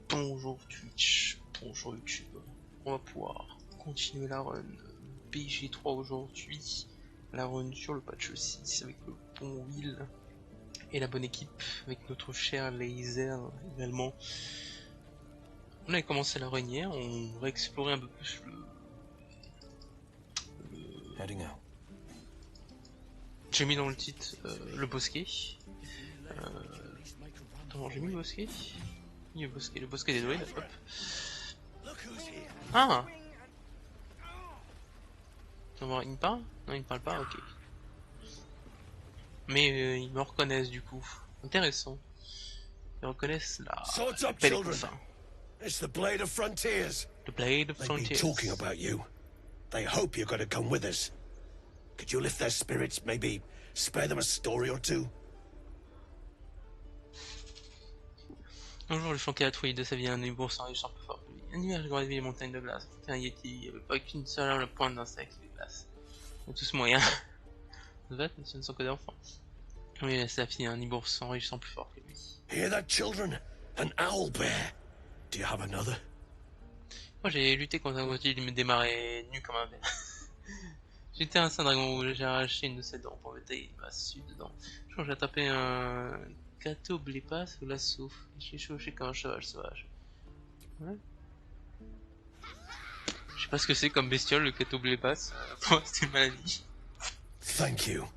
Bonjour Twitch, bonjour YouTube. On va pouvoir continuer la run BG3 aujourd'hui. La run sur le patch 6 avec le bon Wyll et la bonne équipe avec notre cher laser également. On avait commencé la run hier, on va explorer un peu plus le... J'ai mis dans le titre le bosquet. Attends, j'ai mis le bosquet. Le bosquet des druides, hop. Ah! Il me parle? Non, il me parle pas, ok. Mais ils me reconnaissent du coup. Intéressant. Ils reconnaissent la belle et fin. It's the Blade of Frontiers. The Blade of They've been Frontiers. talking about you. They hope you're going to come with us. Could you lift their spirits, maybe spare them a story or two? Un jour, le chantier a trouvé de sa vie un humour sans riche, un peu fort. Un nuage gravit les montagnes de glace. Un yeti, il n'y avait pas qu'une seule pointe d'insectes de glace. Donc tout ce moyen. En fait, ce ne sont que des enfants. Oui, sa fille, un humour sans riche, sans plus fort que lui. Hear that, children? An owl bear. Do you have another? Moi, j'ai lutté contre un outil, il me démarrait nu comme un verre. J'étais un saint dragon rouge, j'ai arraché une de ses dents pour me tailler ma suite dedans. Je crois que j'ai tapé un gâteau blépasse ou l'assaut. J'ai chauché comme un cheval sauvage. Ouais. Je sais pas ce que c'est comme bestiole, le gâteau blépasse. Pour moi, c'était une maladie. Thank you.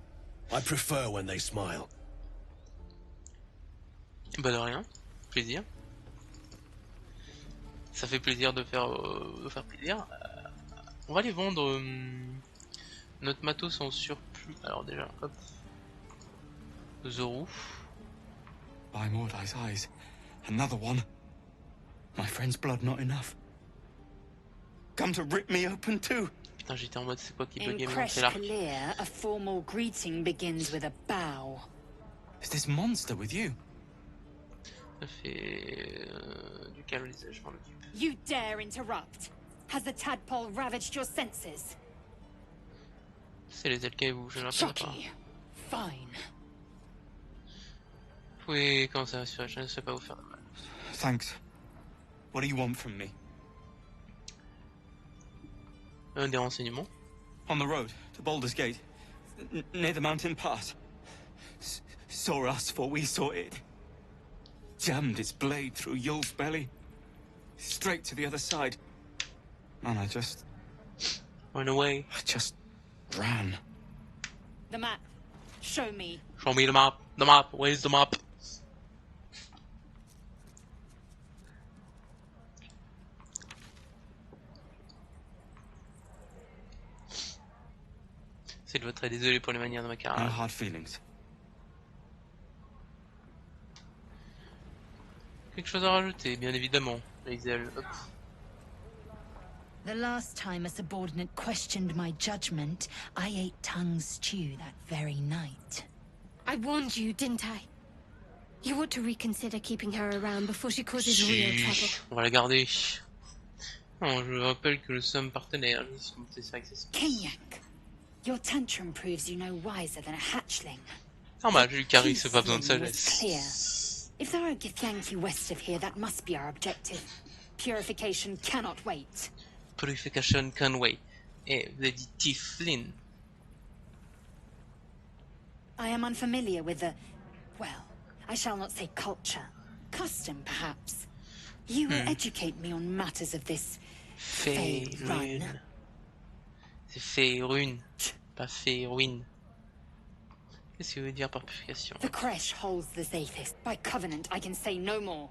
I prefer when they smile. Bah de rien, plaisir. Ça fait plaisir de faire plaisir. On va les vendre notre matos en surplus. Alors déjà, hop. Zoru. By Mordai's eyes, another one. My friend's blood not enough. Come to rip me open too. Putain, j'étais en mode c'est quoi qui peut In gagner, c'est là. Kreshkalir, a formal greeting begins with a bow. Is this monster with you? Ça fait du canalisage, je m'en occupe. You dare interrupt? Has the tadpole ravaged your senses? C'est les LK vous, je ne rappelle pas. Chucky. Fine. Vous pouvez commencer à assurer, je ne sais pas vous faire de mal. Thanks. What do you want from me? Des renseignements. On the road to Baldur's Gate, near the mountain pass. Saw us for we saw it. Jammed its blade through Yul's belly. Straight to the other side. And I just Run away. ran. The map. Show me. Show me the map. The map. Where's the map? C'est de très désolé pour les manières de ma No carrière. hard feelings. Quelque chose à rajouter, bien évidemment. Excel. Hop. The last time a subordinate questioned my judgment, I ate tongue stew that very night. I warned you, didn't I? You ought to reconsider keeping her around before she causes real trouble. On va la garder. Non, je rappelle que nous sommes partenaires. C'est accessible. Kenyak. Your tantrum proves you no wiser than a hatchling. Normal, j'ai eu Carrie, c'est pas besoin de Peace was clear. sagesse. If there are Githyanki west of here, that must be our objective. Purification cannot wait. Purification can wait. Et vous avez dit Tiflin. I am unfamiliar with the... well, I shall not say culture. Custom, perhaps. You will educate me on matters of this... Fey run. Faerun. C'est Faerun, pas Faerun. Qu'est-ce que vous voulez dire par purification? The Kresh holds the Zathis. By covenant, I can say no more.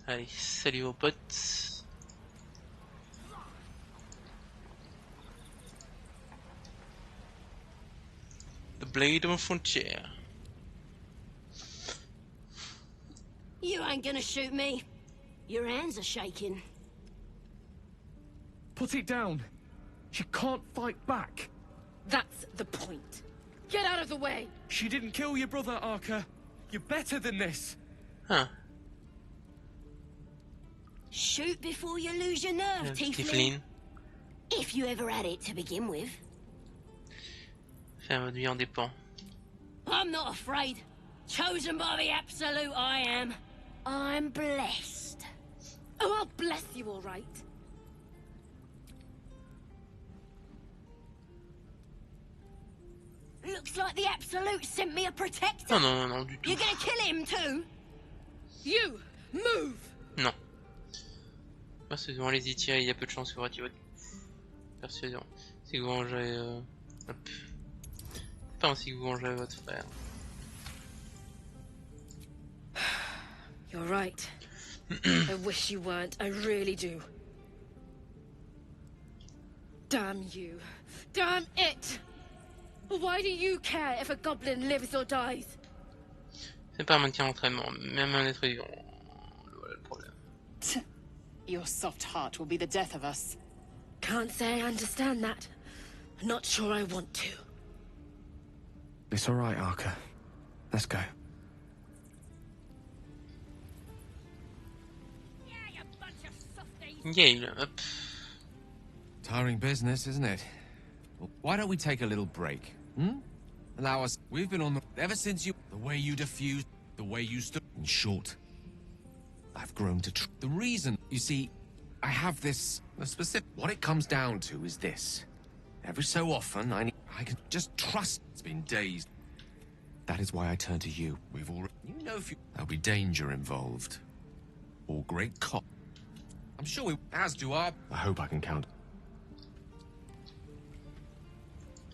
Allez, salut aux potes. The Blade of Frontier. You ain't gonna shoot me. Your hands are shaking. Put it down. She can't fight back. That's the point. Get out of the way. She didn't kill your brother, Arca. You're better than this. Huh. Shoot before you lose your nerve, Tiefling. Tiflin. If you ever had it to begin with. Faire votre vie en dépend. I'm not afraid. Chosen by the absolute, I am. I'm blessed. Oh, I'll bless you, all right. Looks like the absolute sent me a protector. Non, non, non, du tout. You're gonna kill him too? You move. Non. Persuasion, allez-y, tirez, il y a peu de chance que vous ratiez votre... Persuasion. Si vous vengez... Hop. Pas ainsi que vous vengez votre frère. You're right. I wish you weren't. I really do. Damn you. Damn it! Why do you care if a goblin lives or dies? C'est pas un maintien d'entraînement, même un être vivant. Voilà le problème. Your soft heart will be the death of us. Can't say I understand that. Not sure I want to. It's all right, Arca. Let's go. Gale, hop. Tiring business, isn't it? Well, why don't we take a little break? Allow us. We've been on the... Ever since you... The way you diffused... The way you stood... In short, I've grown to... The reason... You see, I have this... A specific... What it comes down to is this. Every so often, I can just trust... It's been days. That is why I turn to you. We've already... You know if you... There'll be danger involved. Or great cop. I'm sure we... As do our... I hope I can count.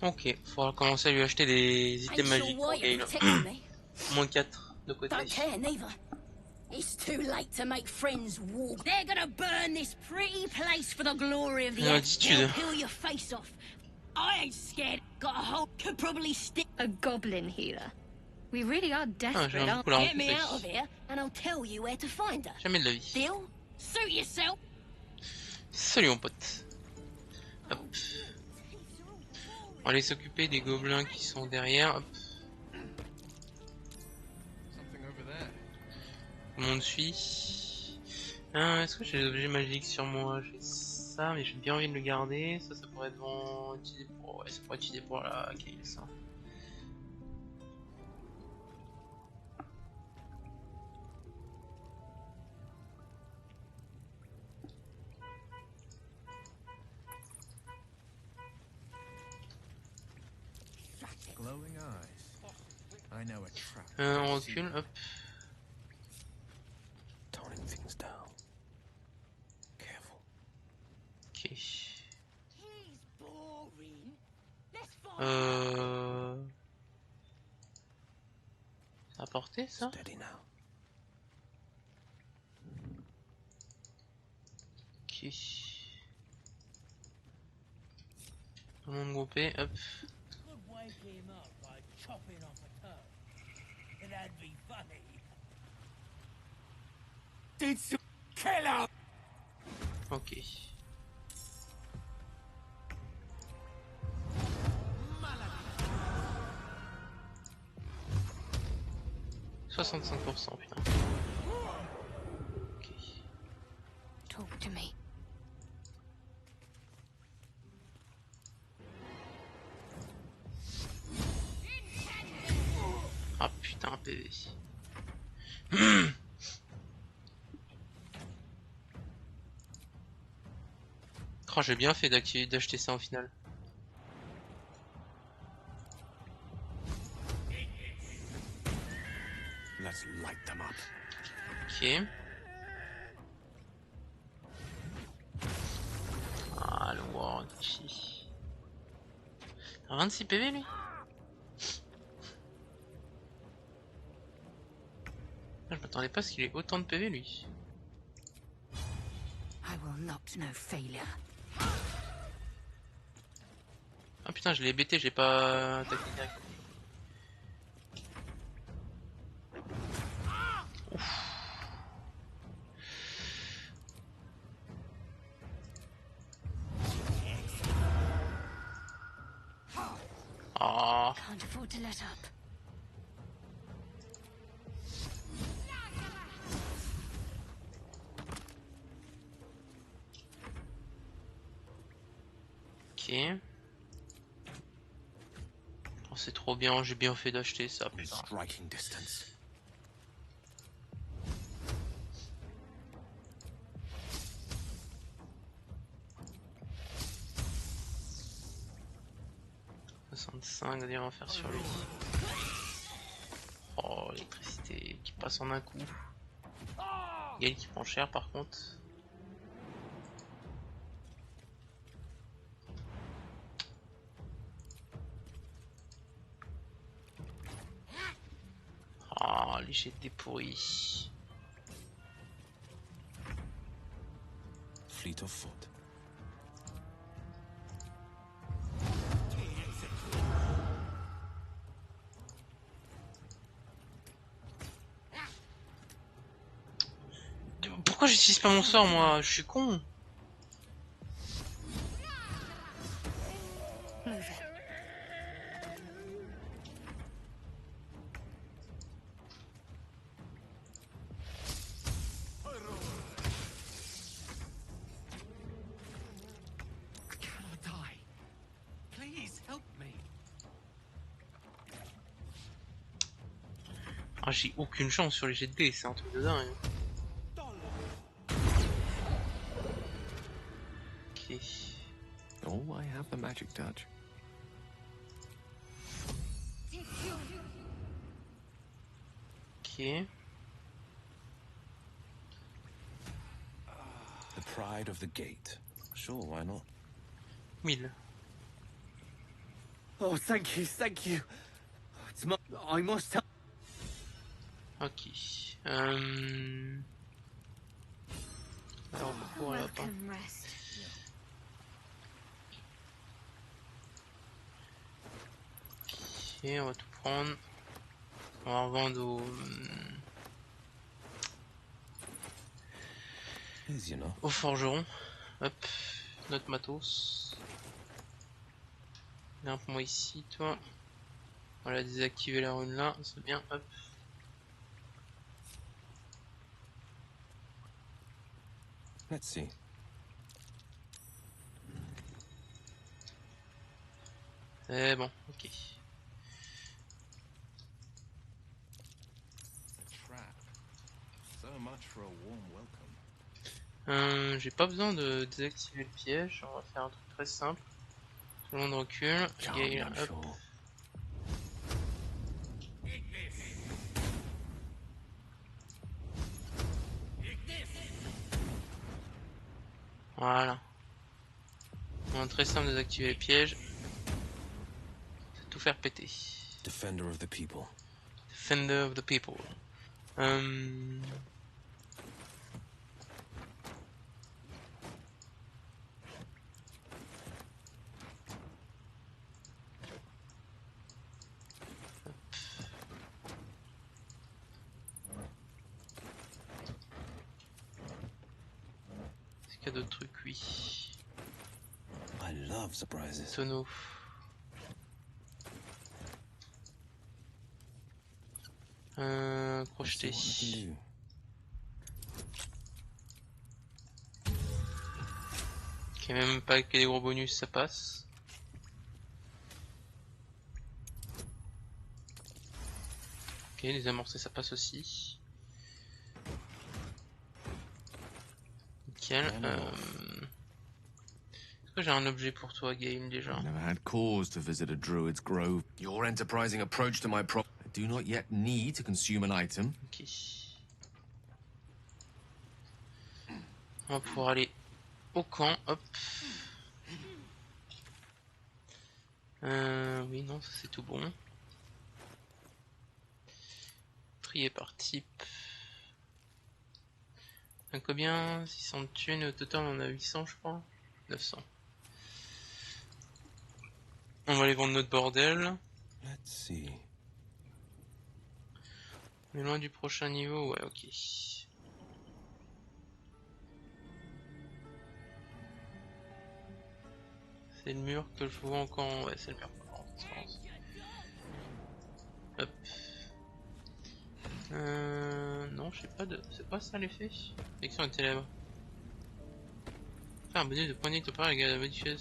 Ok, faudra commencer à lui acheter des items magiques pour Gale. Moins 4 de côté. Don't care neither. It's too late to make friends walk. They're gonna burn this pretty place for the glory of the earth. They'll peel your face off. I ain't scared. Got a hole. Could probably stick A goblin healer. We really are desperate, j'aime aren't beaucoup la Get me out of rencontrer. here, and I'll tell you where to find her. Jamais de la vie. Deal? Suit yourself. Salut mon pote. Hop. On va aller s'occuper des gobelins qui sont derrière. Hop. Tout le monde suit. Est-ce que j'ai des objets magiques sur moi? J'ai ça, mais j'ai bien envie de le garder. Ça pourrait être utilisé pour... Ouais, ça pourrait être utilisé pour la Gale, ça. Glowing eyes. I know a trap. On recule, hop. Toning things down. Careful. Ok. He's boring. Let's find Ça a porté ça? Steady now. Ok. Tout le monde groupé, hop. It's a killer! Ok. « 65%, putain. Ok. Talk to me. Ah putain, un PV. Oh, j'ai bien fait d'acheter ça au final. Let's light them up. Ok. Ah, le Warg ici. 26 PV lui. Je m'attendais pas à ce qu'il ait autant de PV lui. I will not know failure. Ah putain, je l'ai bêté, j'ai pas attaqué direct. Ouf. Ah. Can't afford to let up. Ok. c'est trop bien, j'ai bien fait d'acheter ça. In striking distance. On va dire en faire sur lui. Oh, l'électricité qui passe en un coup. Gaël qui prend cher par contre. Ah, les jets de pourris. Fleet of foot. Pourquoi j'utilise pas mon sort moi? Je suis con. Ah, j'ai aucune chance sur les jets de dés, c'est un truc de dingue. Ok. Oh, I have the magic touch. Ok. The pride of the gate. Sure, why not? Wyll. Oh, thank you, thank you. It's my... I must tell... Ok. Alors, pour là-bas. Ok, on va tout prendre. On va revendre au forgeron. Hop, notre matos. Grimpe-moi ici, toi. Voilà, désactiver la rune là, c'est bien. Hop. Let's see. C'est bon, ok. J'ai pas besoin de désactiver le piège, on va faire un truc très simple. Tout le monde recule. Gaël, hop. Voilà. On va très simple désactiver les pièges. C'est tout faire péter. Defender of the people. Defender of the people. Est-ce qu'il y a d'autres trucs? Oui. I love surprises. Tonneau. Crocheter. Ok, même pas avec les gros bonus, ça passe. Ok, les amorcer, ça passe aussi. Nickel. Est-ce que j'ai un objet pour toi, Game, déjà? I've never had cause to visit a druid's grove. Your enterprising approach to my I do not yet need to consume an item. Ok. On va pouvoir aller au camp, hop. Oui, non, ça c'est tout bon. Trier par type. Combien? 600 de thunes, au total on a 800 je crois. 900. On va aller vendre notre bordel. Let's see. On est loin du prochain niveau, ouais, ok. C'est le mur que je vois encore. Ouais, c'est le mur. Je pense. Hop. Non, je sais pas de. C'est pas ça l'effet. Action est ténèbres. Faire un bonus de poignée de part égale à modifier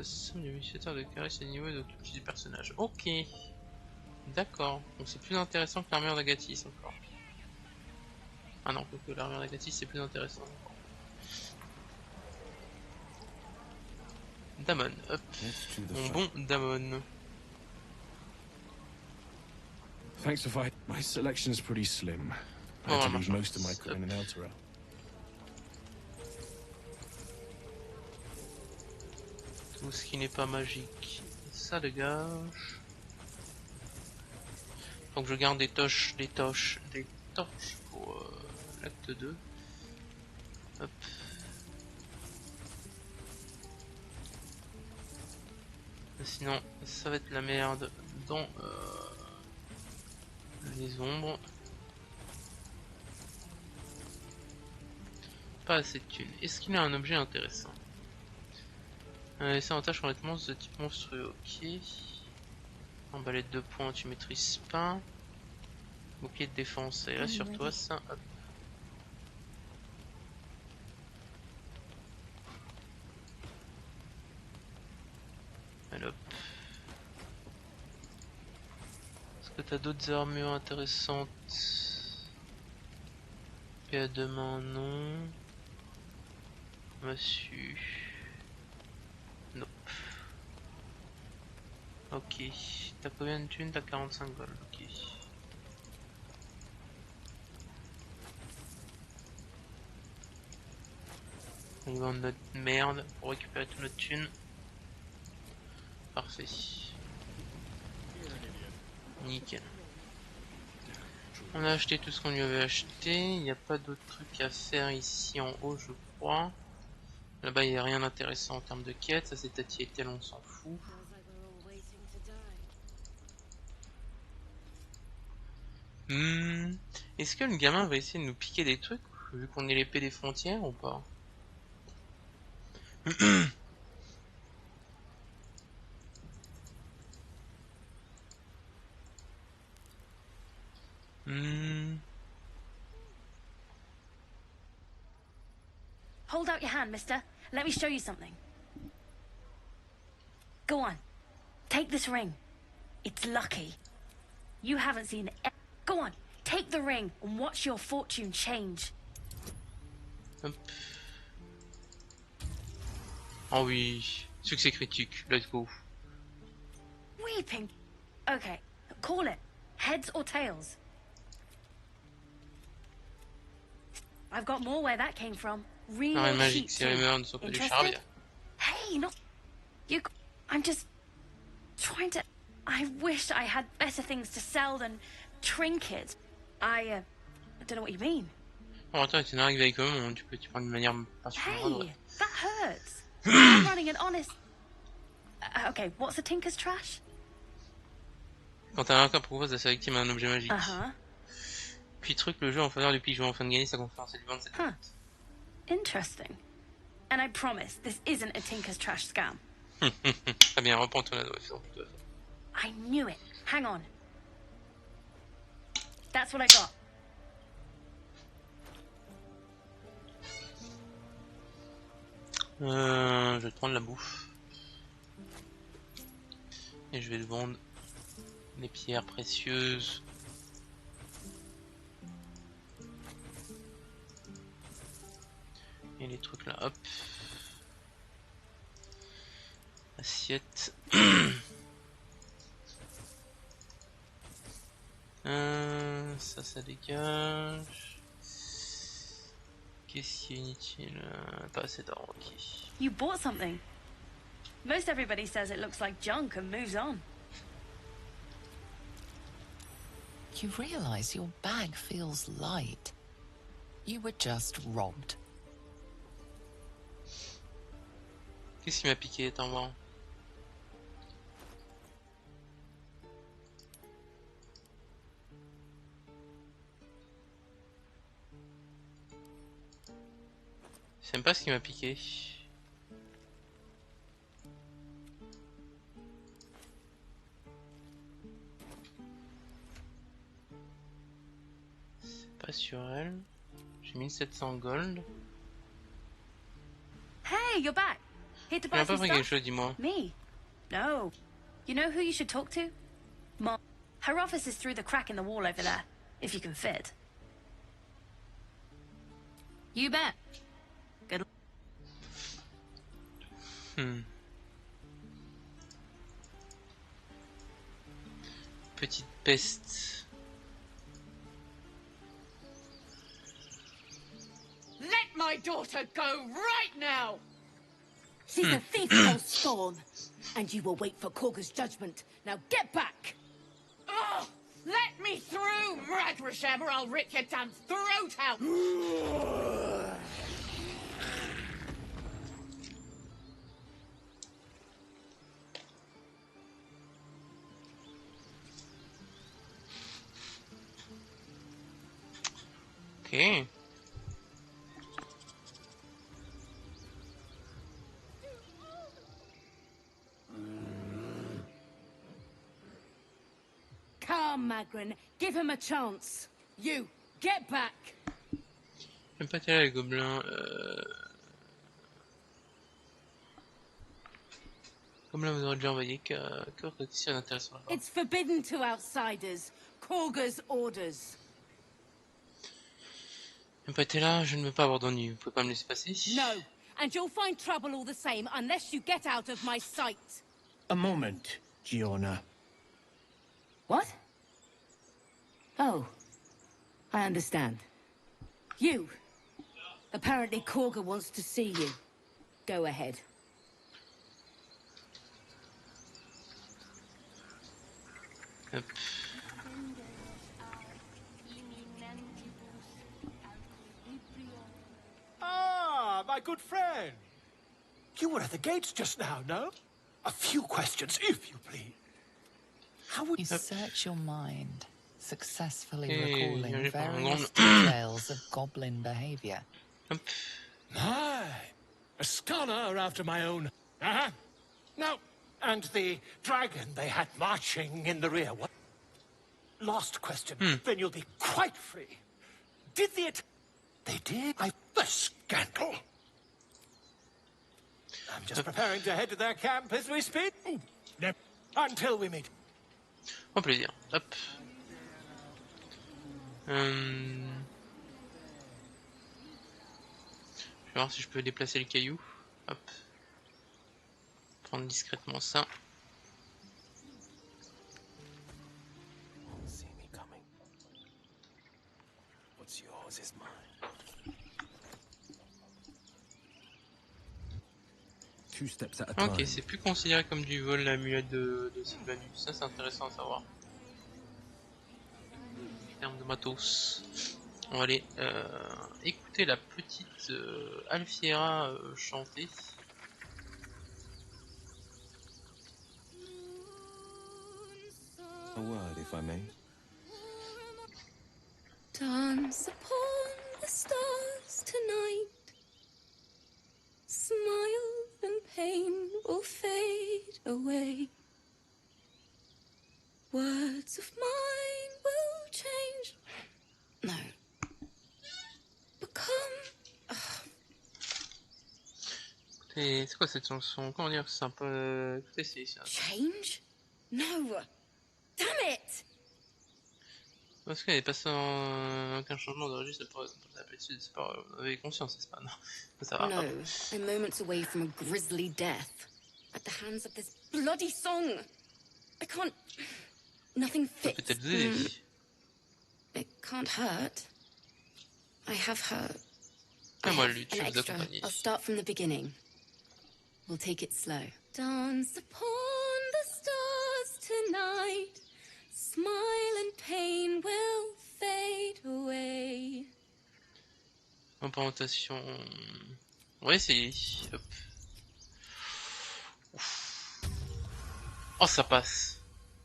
Somme du utilisateur de caresse et niveau de touche du personnage. Ok. D'accord. Donc c'est plus intéressant que l'armure d'Agathis encore. Ah non, que l'armure d'Agathis c'est plus intéressant. Damon, hop. Mon bon Damon. Thanks for fight. My selection's pretty slim. I had to lose most of my crew in an Eltera. Tout ce qui n'est pas magique, ça dégage. Donc je garde des torches pour l'acte 2. Hop. Sinon, ça va être la merde dans les ombres. Pas assez de thunes. Est-ce qu'il a un objet intéressant? C'est un avantage complètement de type monstrueux. Ok. Emballette de points, tu maîtrises pas. Bouclier de défense, et là sur toi, ça. Hop. Allez, hop. Est-ce que t'as d'autres armures intéressantes? Puis à deux mains, non. Massue. Nope. Ok. T'as combien de thunes? T'as 45 gold. Ok. On vend notre merde pour récupérer toute notre thune. Parfait. Nickel. On a acheté tout ce qu'on lui avait acheté. Il n'y a pas d'autres trucs à faire ici en haut, je crois. Là-bas, il n'y a rien d'intéressant en termes de quête. Ça, c'est Tati et tel, on s'en fout. Est-ce que le gamin va essayer de nous piquer des trucs, vu qu'on est l'épée des frontières ou pas? Hold out your hand, mister. Let me show you something. Go on. Take this ring. It's lucky. You haven't seen it. Go on. Take the ring and watch your fortune change. Hop. Oh oui. Succès critique. Let's go. Weeping. Okay. Call it. Heads or tails? I've got more where that came from. Real magique, sheep c'est les meilleurs ne sont pas du charrier. Hey, not you. I'm just trying to. I wish I had better things to sell than trinkets. I don't know what you mean. Oh attends, tu n'arrives avec comment tu peux t'y prendre d'une manière particulièrement. Hey, that hurts. I'm running an honest. Okay, what's a tinker's trash? Quand un hacker propose à sa victime un objet magique. Uh-huh. Puis truc le jeu en faveur du pigeon afin de gagner sa confiance et lui vendre cette Huh. Interesting. And I promise this isn't a tinker's trash scam. Très bien, reprends ton adresse. I knew it. Hang on. That's what I got. Je vais te prendre la bouffe. Et je vais te vendre des pierres précieuses. Et les trucs là, hop. Assiette. Ça dégage. Qu'est-ce qui est inutile? Pas assez d'or, ok. You bought something. Most everybody says it looks like junk and moves on. You realize your bag feels light. You were just robbed. Qu'est-ce qui m'a piqué? Attends voir. Je sais même pas ce qui m'a piqué. C'est pas sur elle. J'ai 1700 gold. Hey, you're back. Here to Il buy a pas some pris quelque stuff? chose, dis-moi. Me? No. You know who you should talk to? Mom. Her office is through the crack in the wall over there, if you can fit. You bet. Good. Petite peste. Let my daughter go right now! She's a thief called Storm, and you will wait for Korga's judgment. Now get back! Oh, let me through, Ragrasham, or I'll rip your damn throat out! Ok. Come, Magrin, give him a chance. You, get back! J'aime pas tellement les gobelins. Comme là, vous aurez déjà envoyé que c'est intéressant là-bas. It's forbidden to outsiders. Korga's orders. J'aime pas été là, je ne veux pas avoir d'ennui. Vous pouvez pas me laisser passer? No, and you'll find trouble all the same unless you get out of my sight. A moment, Giona. What? Oh, I understand. You. Apparently Korga wants to see you. Go ahead. Hop. Ah, my good friend. You were at the gates just now, no? A few questions, if you please. How would you search your mind, successfully Hey, recalling various details of goblin behavior? My, a scholar after my own. Now, and the dragon they had marching in the rear. What? Last question. Then you'll be quite free. Did they did? The scandal. I'm just preparing to head to their camp as we speak. No. Until we meet. Au plaisir. Hop. Je vais voir si je peux déplacer le caillou. Hop. Prendre discrètement ça. See me coming. What's yours is mine. Two steps at a time. Ok, c'est plus considéré comme du vol l'amulette de Sylvanus. Ça c'est intéressant à savoir. En termes de matos. On va aller écouter la petite Alfiera chanter. A word, if I may. Dance upon the stars tonight. Smile and pain will fade away. Words of mine will change. No. Become. Écoutez, c'est quoi cette chanson? Comment dire? C'est un peu. Écoutez, c'est. Change? No. Damn it! Parce qu'elle est passée en aucun changement de registre pour taper dessus, c'est pas. Vous avez conscience, c'est pas. Non. Ça va. No, I'm moments away from a grisly death. At the hands of this bloody song. I can't. Nothing fits. Peut-être vous aider. It can't hurt. I have hurt. Moi, lui, An tu vous extra. accompagner. I'll start from the beginning. We'll take it slow. Dance upon the stars tonight. Smile and pain will fade away. Implémentation. On va essayer. Hop. Oh, ça passe.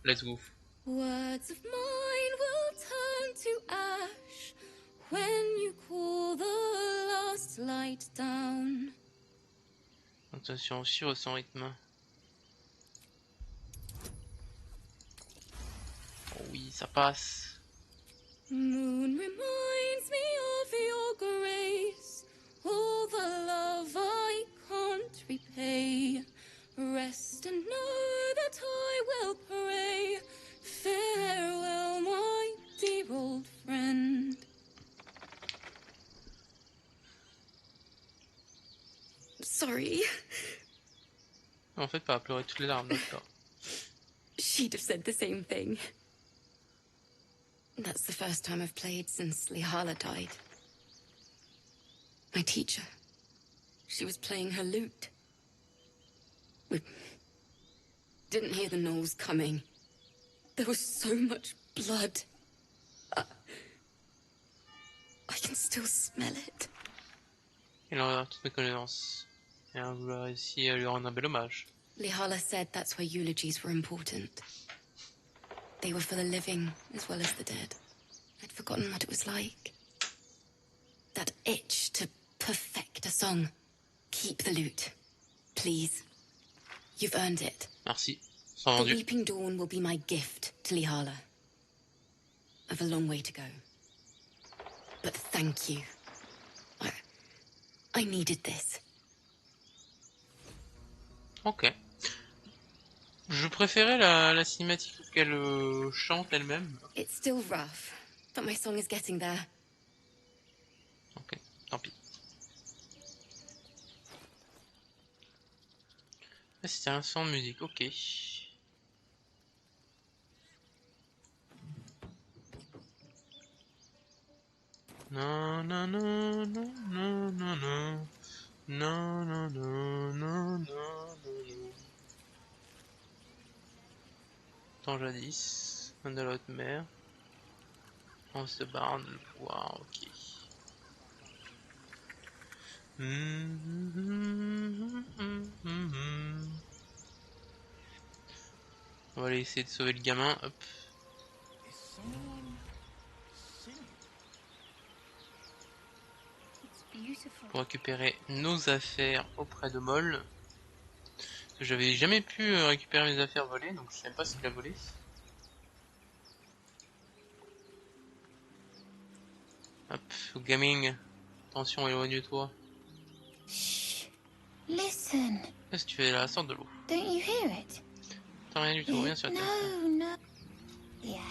Let's go. Words of mine will turn to ash when you cool the last light down. Attention, suivre son rythme. Oh oui, ça passe. Moon reminds me of your grace, all the love I can't repay. rest and know that I will pray. Farewell, my dear old friend. Sorry. En fait, pas à pleurer toutes les larmes, d'accord. She'd have said the same thing. That's the first time I've played since Lihala died. My teacher. She was playing her lute. We didn't hear the gnolls coming. There was so much blood. I can still smell it. Il en a toutes mes condoléances. Et on a réussi à lui rendre un bel hommage. Lihala said that's why eulogies were important. They were for the living as well as the dead. I'd forgotten what it was like. That itch to perfect a song. Keep the lute. Please. You've earned it. Merci. The Weeping Dawn will be my gift to Lihala. I've a long way to go. But thank you. I needed this. Ok. Je préférais la cinématique qu'elle chante elle-même. It's still rough, but my song is getting there. Ok, tant pis. Ah, c'était un son de musique, ok. Non, non, non, non, non, non, non. Non, non, non, non, non, non. Tant jadis, un de la haute mer. On se barre de le pouvoir, ok. On va aller essayer de sauver le gamin, hop. Pour récupérer nos affaires auprès de Moll. J'avais jamais pu récupérer mes affaires volées, donc je sais pas ce qu'il a volé. Hop, au gaming. Attention, éloigne-toi. Listen. Qu'est-ce que tu fais là? Sors de l'eau. Don't you hear it? T'as rien du tout, rien sur la tête. No, no. Yes.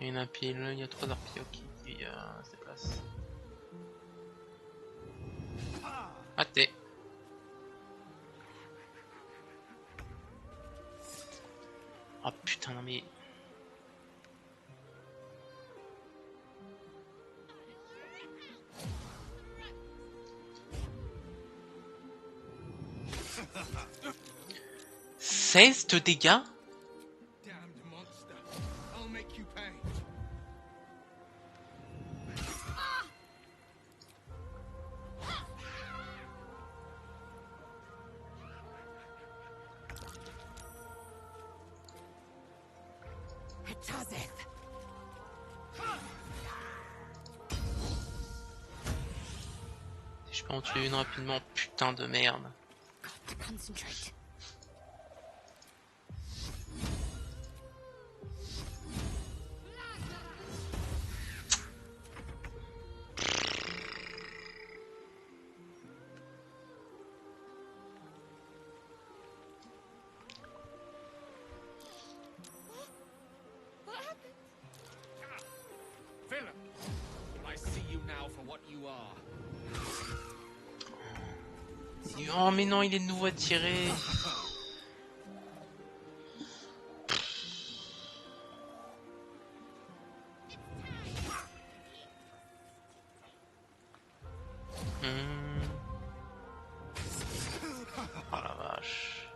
Il y a une pile, il y a 3 harpies, ok, qui se déplacent. Raté. Oh putain, non mais... « 16 de dégâts ?» Je peux en tuer une rapidement, putain de merde. Wyll, I see you now for what you are. Oh mais non, il est de nouveau attiré. Oh la vache.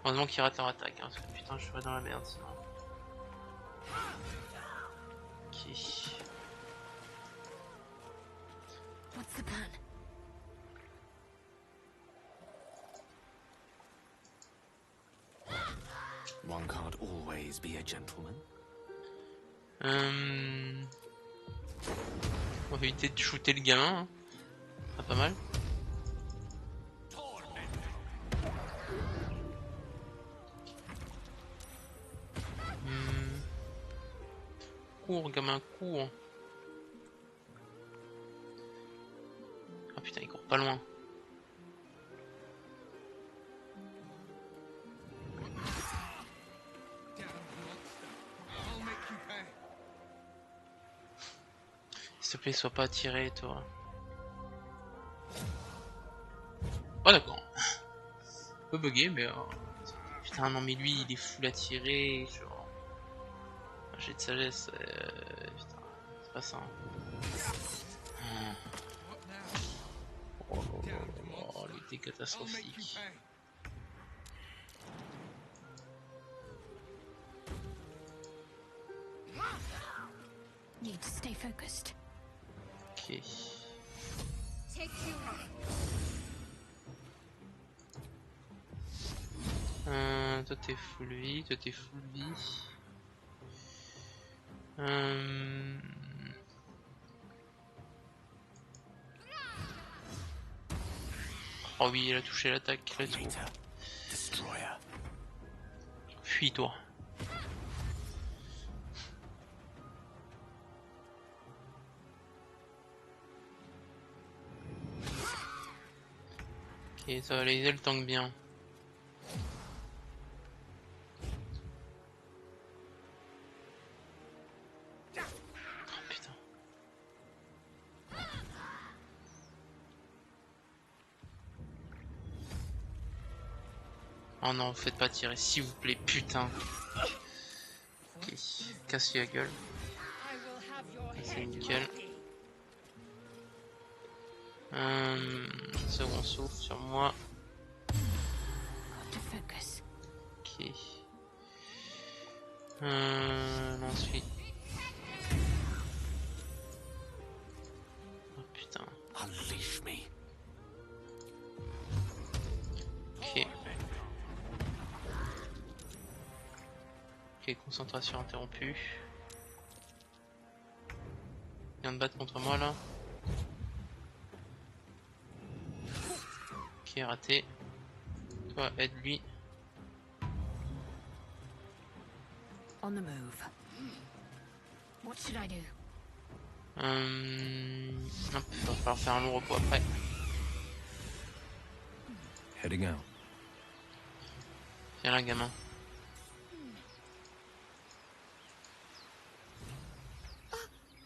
Heureusement qu'il rate leur attaque, hein, parce que putain je serais dans la merde sinon. Ok. What's the plan? One can't always be a gentleman. On va éviter de shooter le gamin, hein. Ah, pas mal. cours, gamin, cours. Ah putain, il court pas loin. S'il te plaît, sois pas attiré, toi. Oh d'accord. Un peu bugué, mais... Putain, non mais lui, il est full attiré, genre... J'ai de sagesse, putain, c'est pas ça. Hein. Oh là là là là, il était catastrophique. Need to stay focused. Ok. Toi t'es full vie, toi t'es full vie. Oh oui, il a touché l'attaque, let's go. Fuis-toi. Ok, ça va, les ailes tankent bien. Oh putain. Oh non, faites pas tirer, s'il vous plaît, putain. Ok, casse la gueule. C'est nickel. Second souffle sur moi. Ok. Ensuite. Oh putain. Ok. Ok, concentration interrompue. Il vient de battre contre moi là. Ok, raté. Toi, aide-lui. On the move. What should I do? Hop, va falloir faire un long repos après. Heading out. Viens là, gamin.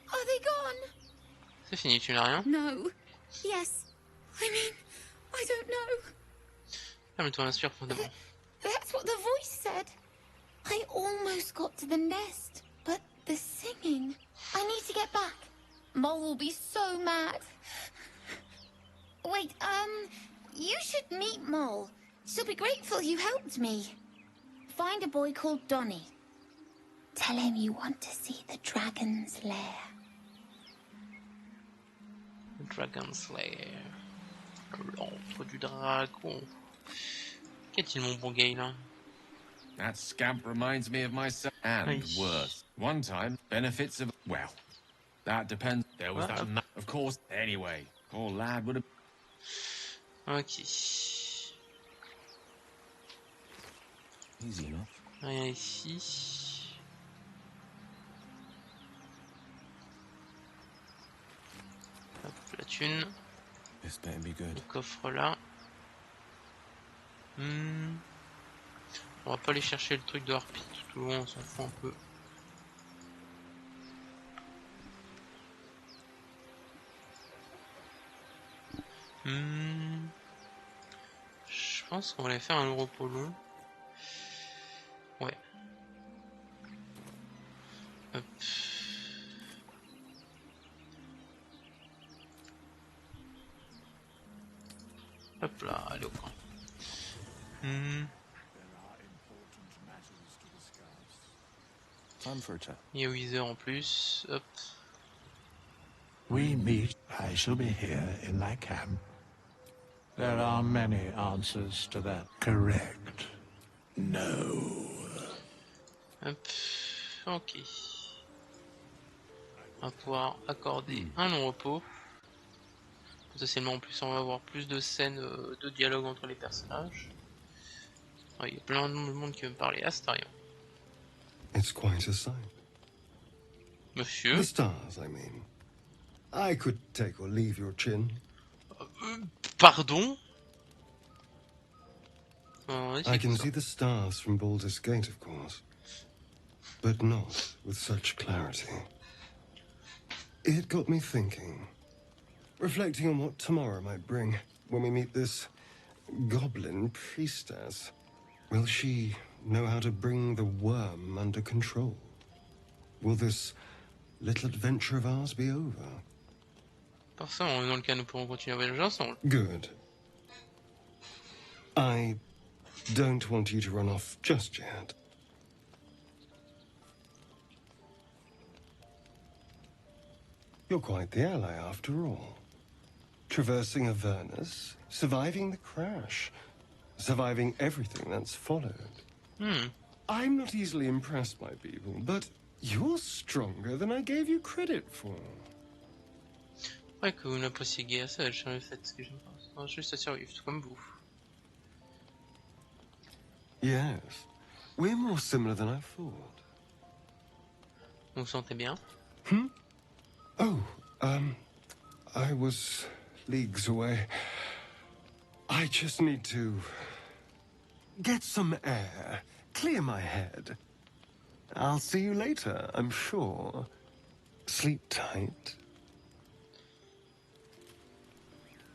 Are they gone? C'est fini, tu n'as rien. No. Yes. I mean, I don't know. Calme-toi, inspire profondément. That's what the voice said. I almost got to the nest, but the singing. I need to get back. Mole will be so mad. Wait, you should meet Mole. She'll be grateful you helped me. Find a boy called Donny. Tell him you want to see the dragon's lair. Dragon Slayer. L'antre du dragon. Qu'est-il mon bon gay là? That scamp reminds me of myself. And worse. One time, benefits of... Well, that depends. There was that... Of course, anyway. Poor lad would have... Ok. Easy enough. Rien ici. Hop, la thune. This better be good. Le coffre là. On va pas aller chercher le truc de harpie tout au loin, on s'en fout un peu. Je pense qu'on va aller faire un repos long. Ouais. Hop. Hop là, allez au camp. Time for a chat. Il y a Wither en plus. Hop. We meet. I shall be here in my camp. There are many answers to that. Correct. No. Hop. Ok. On va pouvoir accorder un long repos. Potentiellement en plus on va avoir plus de scènes de dialogue entre les personnages. Oh, il y a plein de monde qui veut me parler. Astarion. It's quite a sight. Monsieur. The stars, I mean. I could take or leave your chin. Pardon? I can see the stars from Baldur's Gate, of course. But not with such clarity. It got me thinking. Reflecting on what tomorrow might bring when we meet this goblin priestess. Will she know how to bring the worm under control? Will this little adventure of ours be over? Forcément, dans le cas, nous pourrons continuer à voyager ensemble. Good. I don't want you to run off just yet. You're quite the ally after all. Traversing Avernus, surviving the crash, surviving everything that's followed. I'm not easily impressed by people, but you're stronger than I gave you credit for. Ouais, que vous n'appréciez guère ça, j'ai jamais fait ce que je pense. Non, juste à survivre, tout comme vous. Yes, we're more similar than I thought. Vous vous sentez bien? Oh, I was leagues away. I just need to get some air, clear my head. I'll see you later, I'm sure. Sleep tight.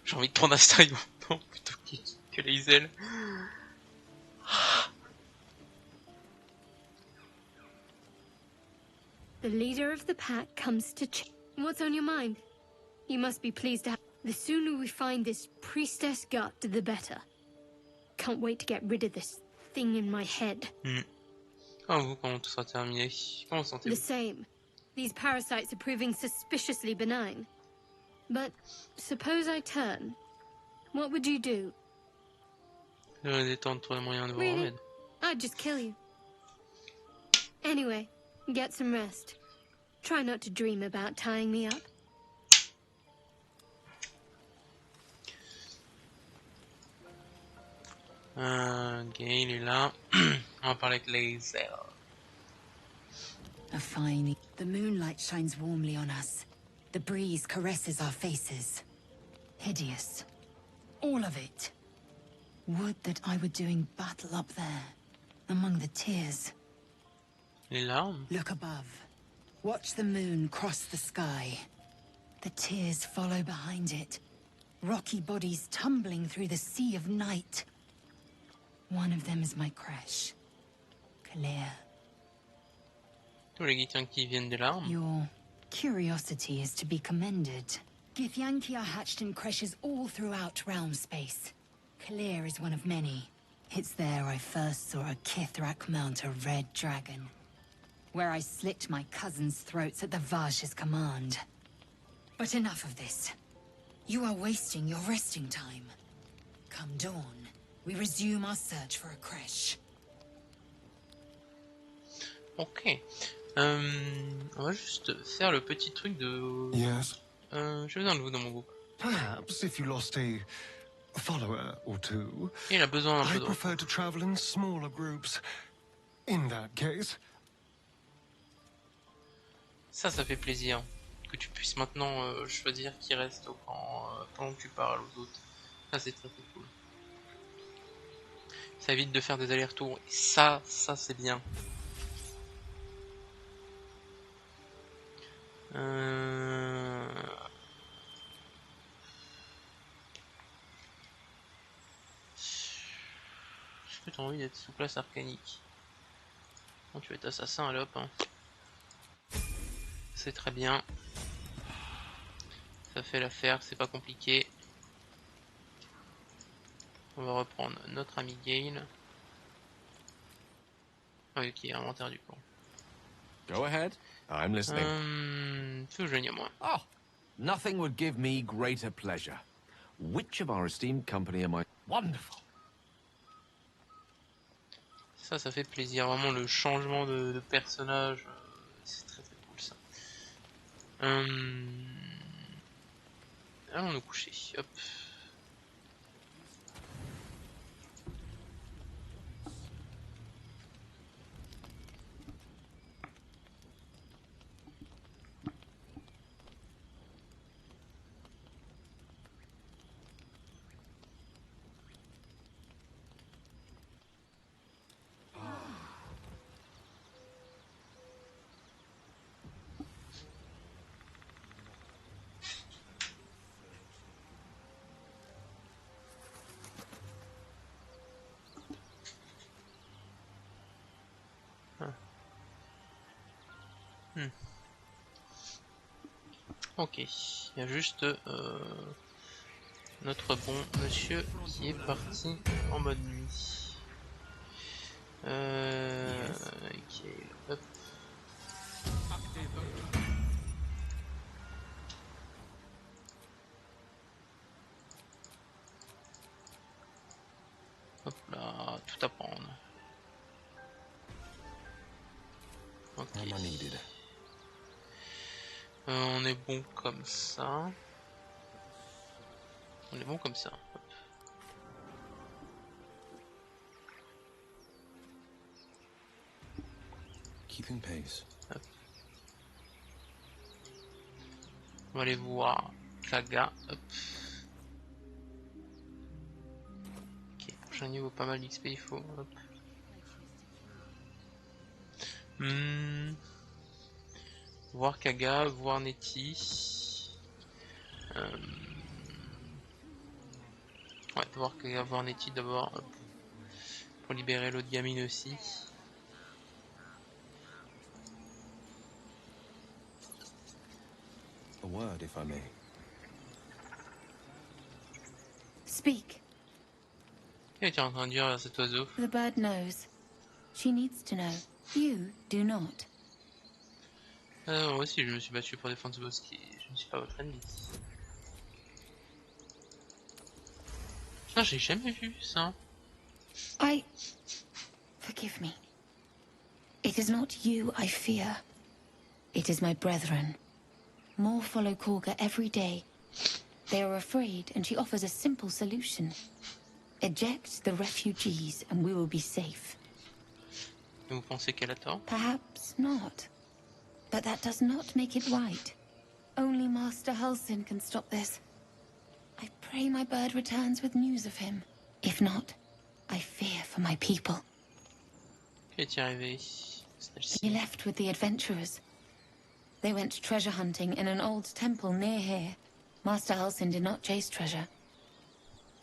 J'ai envie de prendre un stylo plutôt que les ailes. The leader of the pack comes to What's on your mind? You must be pleased to have... The sooner we find this priestess gut, the better. Can't wait to get rid of this thing in my head. Ah, vous, comment tout sera terminé? Comment vous sentez-vous? The same. These parasites are proving suspiciously benign. But suppose I turn. What would you do? J'aurais détendre tous les moyens de vos Really? remèdes. I'd just kill you. Anyway, get some rest. Try not to dream about tying me up. Ok, il est là. On va parler avec les ailes. A fine... The moonlight shines warmly on us. The breeze caresses our faces. Hideous. All of it. Would that I were doing battle up there, among the tears. Les larmes? Look above. Watch the moon cross the sky. The tears follow behind it. Rocky bodies tumbling through the sea of night. One of them is my crash. Clear. Tous les Githyanks qui viennent des larmes. Your curiosity is to be commended. Githyanki are hatched in creches all throughout realm space. Clear is one of many. It's there I first saw a Kithrak mount a red dragon. Where I slit my cousins' throats at the Vaj's command. But enough of this. You are wasting your resting time. Come dawn, we resume our search for a creche. Ok. On va juste faire le petit truc de... Yes. J'ai besoin de vous dans mon groupe. Perhaps if you lost a follower or two, Il a besoin un peu I de... prefer to travel in smaller groups. In that case. Ça fait plaisir. Que tu puisses maintenant choisir qui reste pendant que tu parles aux autres. Ça, c'est très cool. Ça évite de faire des allers-retours. Et ça c'est bien. Est-ce que tu as envie d'être sous place arcanique? Non, tu vas être assassin, allez hop. Hein. C'est très bien. Ça fait l'affaire, c'est pas compliqué. On va reprendre notre ami Gale. Ah oui, qui est inventaire du coup. Go ahead. I'm listening. Moi. Oh, nothing would give me greater pleasure. Which of our esteemed company am I? Wonderful. Ça fait plaisir. Vraiment le changement de personnage, c'est très cool ça. Allons nous coucher. Hop. Ok, il y a juste notre bon monsieur qui est parti en mode nuit. Ok, hop. Hop là, tout à prendre. Ok. On est bon comme ça. On est bon comme ça. Hop. Keeping pace. Hop. On va aller voir Kaga. Hop. Ok, prochain niveau, pas mal d'XP, il faut. Hop. Voir Kaga, voir Netty. Ouais, voir Kaga, voir Netty d'abord. Hop. Pour libérer l'autre gamine aussi. A word, if I may. Speak. Qu'est-ce que tu es en train de dire à cet oiseau? The bird knows. She needs to know. You do not. Moi aussi je me suis battu pour défendre ce bosquet. Je ne suis pas votre ennemi. Putain, j'ai jamais vu ça. Forgive me. It is not you I fear. It is my brethren. More follow Korga every day. They are afraid, and she offers a simple solution. Eject the refugees, and we will be safe. Vous pensez qu'elle a tort? Perhaps not. But that does not make it right. Only Master Halsin can stop this. I pray my bird returns with news of him. If not, I fear for my people. Qu'est-il arrivé? He left with the adventurers. They went treasure hunting in an old temple near here. Master Halsin did not chase treasure.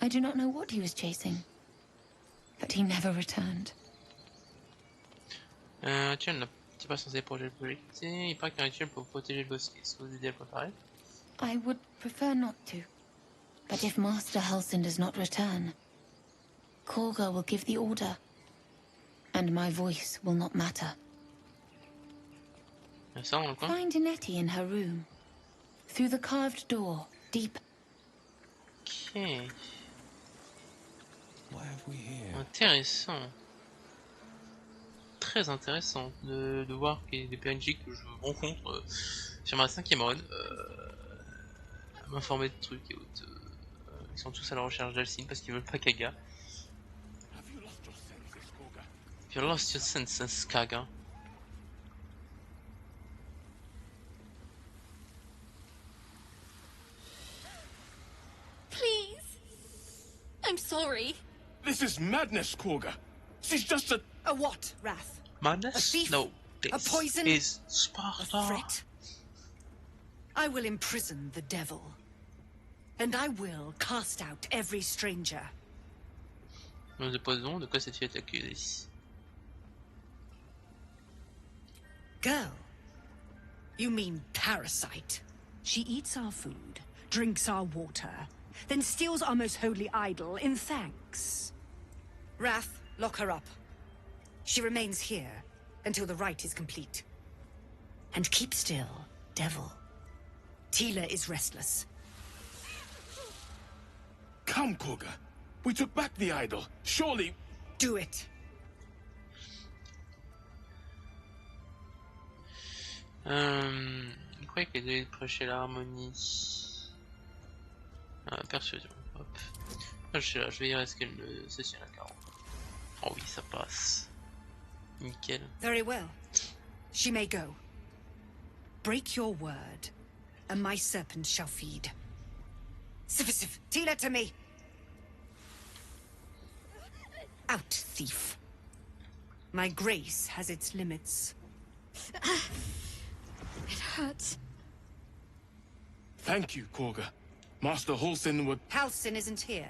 I do not know what he was chasing, but he never returned. Tiens, t'es pas censé protéger le bosquet. Il paraît qu'un rituel pour protéger le bosquet. Est-ce que vous aidez à le préparer? I would prefer not to. But if Master Halsin does not return, Korga will give the order, and my voice will not matter. Ça, on le coin? Find Nettie in her room. Through the carved door, deep. Ok. What have we here? Intéressant. Très intéressant de voir qu'il y a des PNJ que je rencontre sur ma 5e run m'informer de trucs et autres. Ils sont tous à la recherche d'Alcine parce qu'ils veulent pas Kaga. You lost your senses, Kaga. Please. I'm sorry. This is madness, Korga. She's just a... A what, Wrath? Madness? A thief? No, A this poison? is Sparta. A threat? I will imprison the devil. And I will cast out every stranger. Nous de poison, de quoi cette fille est accusée? Girl? You mean parasite? She eats our food, drinks our water, then steals our most holy idol in thanks. Wrath, lock her up. She remains here until the rite is complete. And keep still, devil. Tila is restless. Come, Korga. We took back the idol. Surely... Do it. Il croyait qu'elle devait prêcher l'harmonie. Persuasion. Hop. Ah, je sais là, je vais dire est-ce qu'elle se tient à 40. Oh oui, ça passe. Nickel. Very well. She may go. Break your word, and my serpent shall feed. Sif, Tila to me! Out, thief. My grace has its limits. It hurts. Thank you, Korga. Master Halsin would... Halsin isn't here.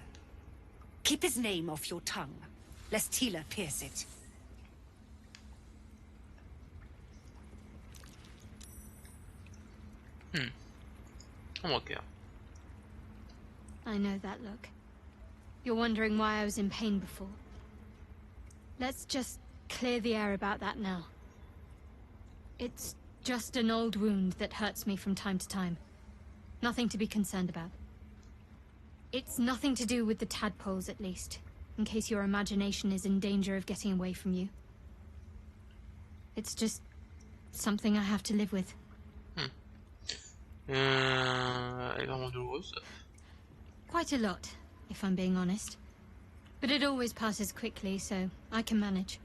Keep his name off your tongue, lest Tila pierce it. Ok. I know that look. You're wondering why I was in pain before. Let's just clear the air about that now. It's just an old wound that hurts me from time to time. Nothing to be concerned about. It's nothing to do with the tadpoles, at least, in case your imagination is in danger of getting away from you. It's just something I have to live with. Elle est vraiment douloureuse. Quite a lot, if I'm being honest. But it always passes quickly, so I can manage.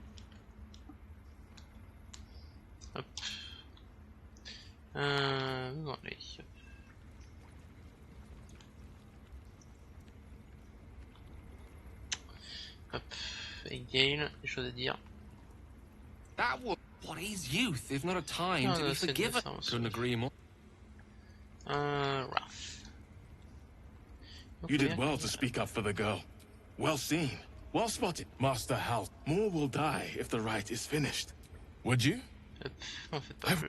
Hop. Allez. Hop. Et Gale, des choses à dire. That was what is youth, if not a time to be forgiven? Couldn't agree more. Raph. You did well to speak up for the girl. Well seen. Well spotted, Master Hal. More will die if the rite is finished. Would you?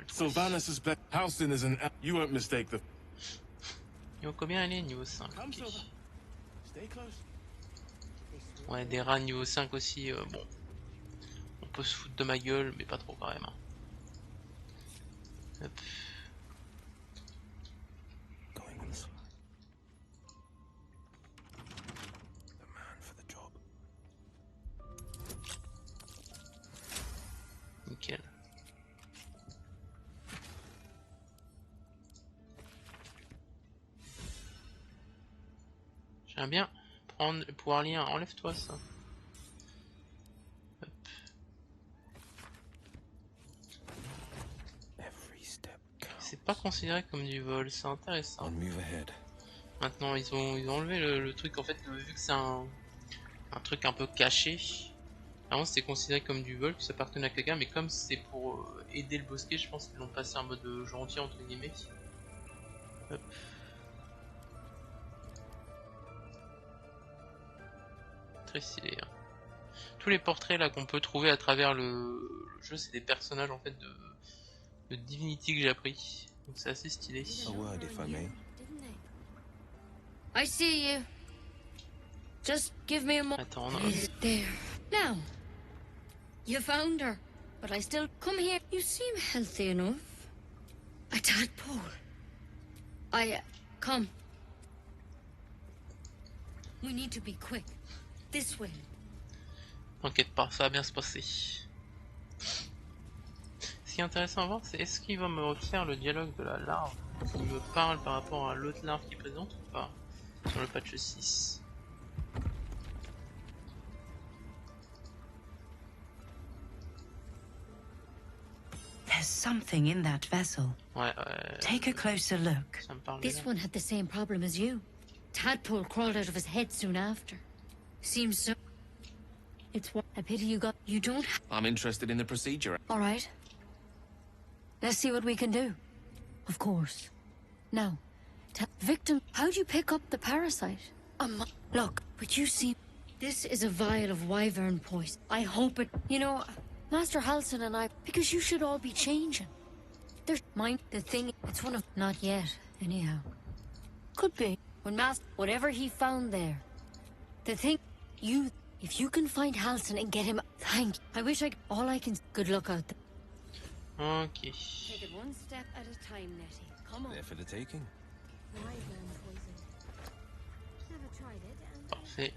Sylvanus is blessed. Halcyon is an... You won't mistake the... Niveau combien elle est? Niveau 5. Okay. Ouais, des rats niveau 5 aussi, bon. On peut se foutre de ma gueule, mais pas trop quand même. Hop. Nickel. J'aime bien prendre le pouvoir lien. Enlève-toi ça. Hop. C'est pas considéré comme du vol, c'est intéressant. Maintenant ils ont enlevé le truc en fait, vu que c'est un truc un peu caché. Avant c'était considéré comme du vol, que ça appartenait à quelqu'un, mais comme c'est pour aider le bosquet, je pense qu'ils l'ont passé en mode gentil entre guillemets. Hop. Très stylé. Hein. Tous les portraits là qu'on peut trouver à travers le jeu, c'est des personnages en fait de Divinity que j'ai appris. Donc c'est assez stylé. I see you. Just give me a moment. Attends, there. Now, you found her, but I still come here. You seem healthy enough. A tadpole. Come. We need to be quick. This way. T'inquiète pas, ça va bien se passer. Ce qui est intéressant à voir, c'est est-ce qu'il va me refaire le dialogue de la larve qui me parle par rapport à l'autre larve qui présente ou pas sur le patch 6. There's something in that vessel. Ouais, Take a closer look. Ça me parle This one had the same problem as you. Tadpole crawled out of his head soon after. Seems so. It's what a pity you got. You don't. I'm interested in the procedure. All right. Let's see what we can do. Of course. Now, victim, how'd you pick up the parasite? Look, but you see, this is a vial of wyvern poison. I hope it. You know, Master Halsin and I, because you should all be changing. There's mind the thing. It's one of not yet. Anyhow, could be when Master whatever he found there. The thing, you. If you can find Halsin and get him, thank you. I wish all I can. Good luck out there. Ok. Take it one step at a time, Nettie. Come on. There for the taking. Parfait.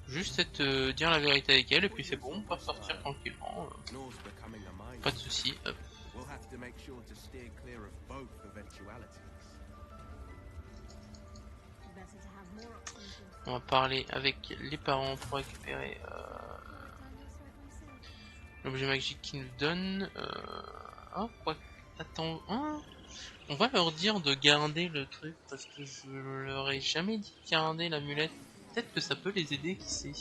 Juste être, dire la vérité avec elle et puis c'est bon, on peut sortir tranquillement. Pas de soucis. Hop. On va parler avec les parents pour récupérer l'objet magique qu'ils nous donnent. Oh, quoi. Attends. Oh. On va leur dire de garder le truc parce que je leur ai jamais dit de garder l'amulette. Peut-être que ça peut les aider, qui sait.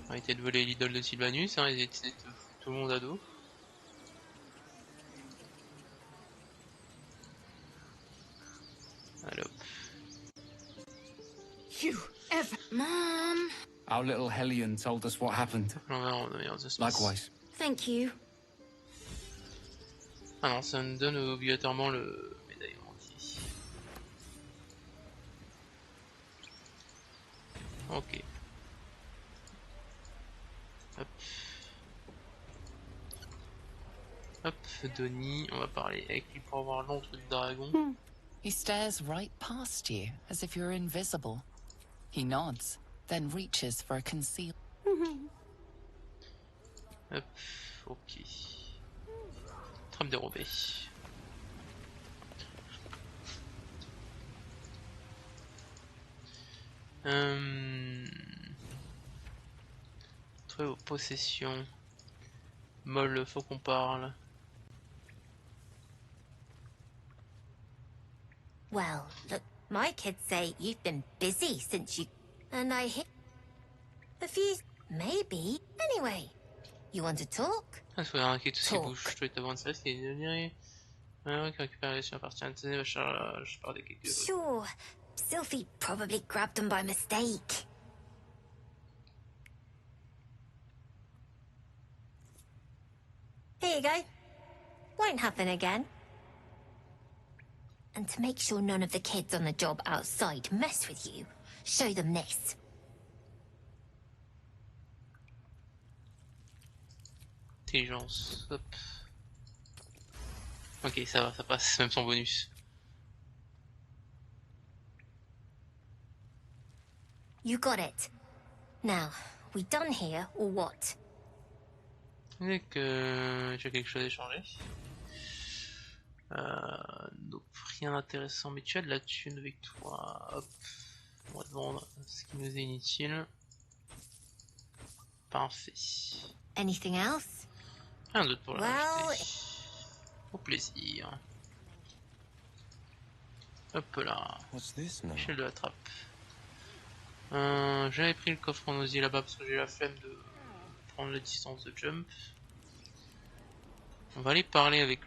Arrêtez de voler l'idole de Sylvanus, hein, ils essaient de foutre tout le monde à dos. Alors. You ever, Mom? Our little Hellion told us what happened. Likewise. Thank you. Alors ça nous donne obligatoirement le médaillon entier. Ok. Hop. Hop, Donnie, on va parler avec lui pour avoir l'entre du dragon. He stares right past you, as if you're invisible. He nods, then reaches for a conceal. Hop, ok. Trame dérobée. Trouver vos possessions. Molle, faut qu'on parle. Well, look, my kids say you've been busy since you... And I hit... A few... Maybe. Anyway, you want to talk? Il faut arrêter tout ce qui bouge. Je dois être avancé, ce qui est devenu... qui récupère les appartient à je parle de quelque chose. Sure. Sylphie probably grabbed them by mistake. Here you go. Won't happen again. And to make sure none of the kids on the job outside mess with you, show them this. Intelligence, hop. Ok, ça va, ça passe, même sans bonus. You got it. Now, we done here or what? Dès que j'ai quelque chose à échanger. Donc rien d'intéressant, mais tu as de la thune avec toi. Hop, on va te vendre ce qui nous est inutile. Parfait. Anything else? Rien d'autre pour l'acheter. Au plaisir. Hop là. Échelle de la trappe. J'avais pris le coffre en osier là-bas parce que j'ai la flemme de prendre la distance de jump. On va aller parler avec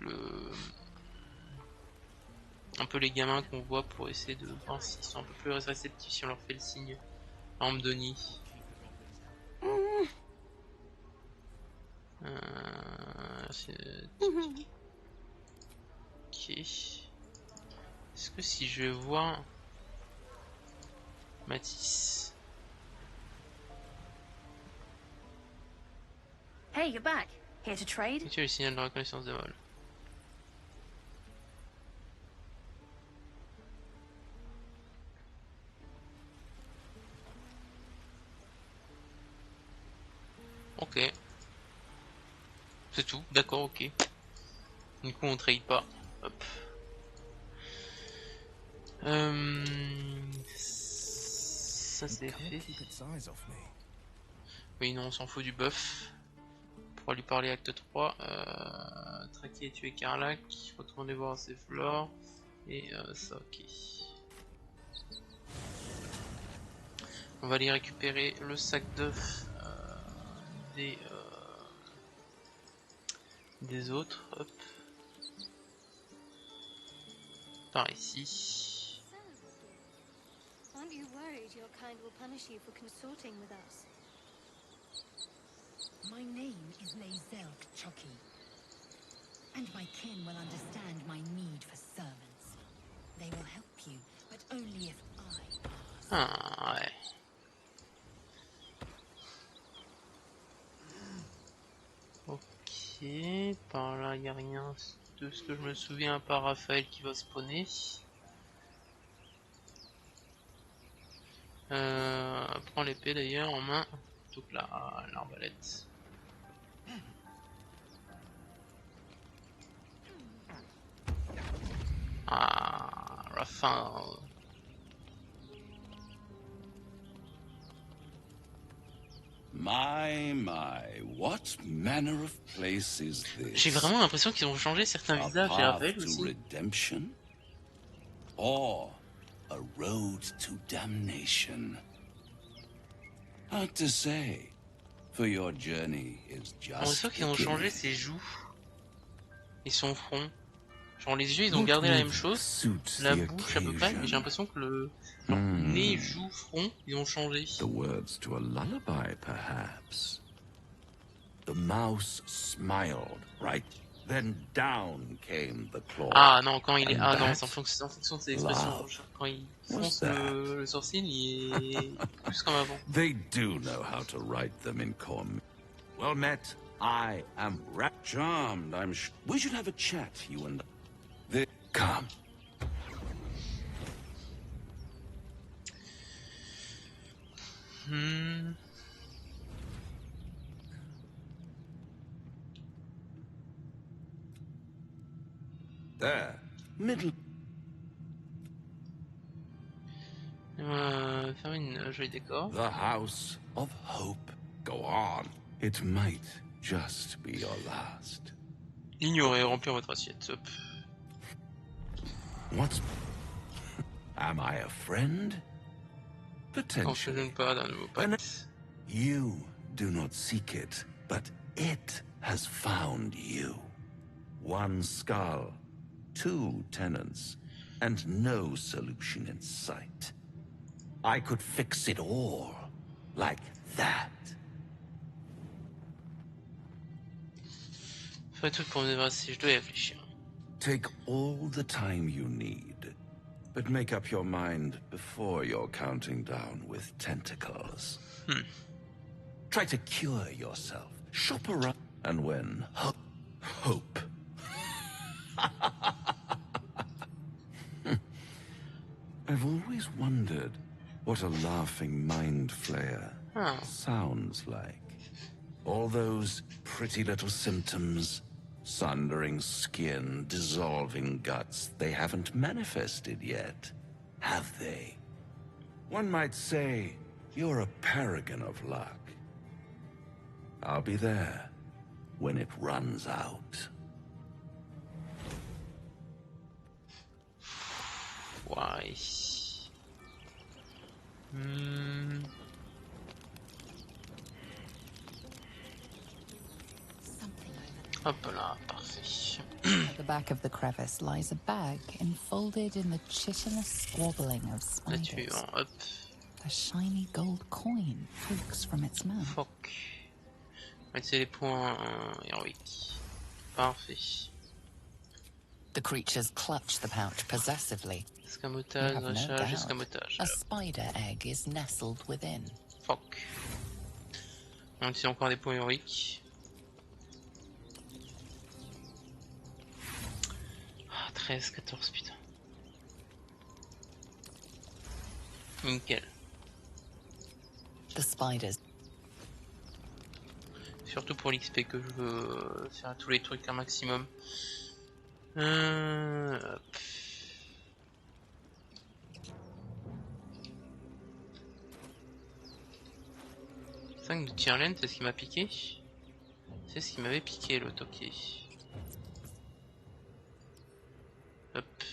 un peu les gamins qu'on voit pour essayer de voir s'ils sont un peu plus réceptifs si on leur fait le signe. Par exemple Donnie. Ok. Est-ce que si je vais voir Matisse. Hey, you're back. Here to trade? Tu as le signal de reconnaissance de vol. Ok. C'est tout, d'accord, ok. Du coup on trade pas. Hop. Ça c'est fait. Oui non on s'en fout du buff. Pour lui parler acte 3. Traquer et tuer Karlach. Retourner voir ses flores. Et ça ok. On va aller récupérer le sac d'œufs des autres. Hop. Par ici. Aren't you worried your kind will punish you for consorting with us? My name is Lazelk Chucky, and my kin will understand my need for servants. They will help you, but only if I ask. Ah ouais. Ok, par là il n'y a rien de ce que je me souviens à part Raphaël qui va spawner. Prends l'épée d'ailleurs en main, plutôt que l'arbalète. Ah, Raphaël. What manner of place is this? J'ai vraiment l'impression qu'ils ont changé certains visages chez Raphaël aussi. Redemption? Or a road to damnation? Hard to say, for your journey is On just sent qu'ils ont changé ses joues et son front. Genre les yeux ils ont gardé la même chose, la bouche à peu près, mais j'ai l'impression que le nez, joue, front, ils ont changé. The words to a lullaby, perhaps. The mouse smiled, right? Then down came the claw. Ah non, quand il est... Ah non, c'est en fonction de ses expressions. Quand il fonce le sourcil, il est plus comme avant. They do know how to write them in com. Well met. I am charmed, I'm sure. We should have a chat, you and I. Come. There. Middle. Faire une jolie décor. The House of Hope. Go on. It might just be your last. Ignorer, remplir votre assiette. Hop. What? Am I a friend? Potentially. You do not seek it, but it has found you. One skull, 2 tenants, and no solution in sight. I could fix it all, like that. Fais tout pour me débarrasser, je dois y réfléchir. Take all the time you need, but make up your mind before you're counting down with tentacles. Try to cure yourself, shop around, and when hope. I've always wondered what a laughing mind flayer sounds like. All those pretty little symptoms, sundering skin, dissolving guts, they haven't manifested yet, have they? One might say you're a paragon of luck. I'll be there when it runs out. Why? Hop là, parfait. At the back of the crevice lies a bag enfolded in the chitinous squabbling of spiders. Hop. A shiny gold coin pokes from its mouth. Fuck. C'est les points héroïques. Parfait. The creatures clutch the pouch possessively. Escamotage, rachage, escamotage. A spider egg is nestled within. Fuck. On utilise encore des points héroïques. 13, 14, putain. Nickel. The spiders. Surtout pour l'XP que je veux faire tous les trucs un maximum. Hop. 5 de tir laine, c'est ce qui m'a piqué. C'est ce qui m'avait piqué le toqué. Hop.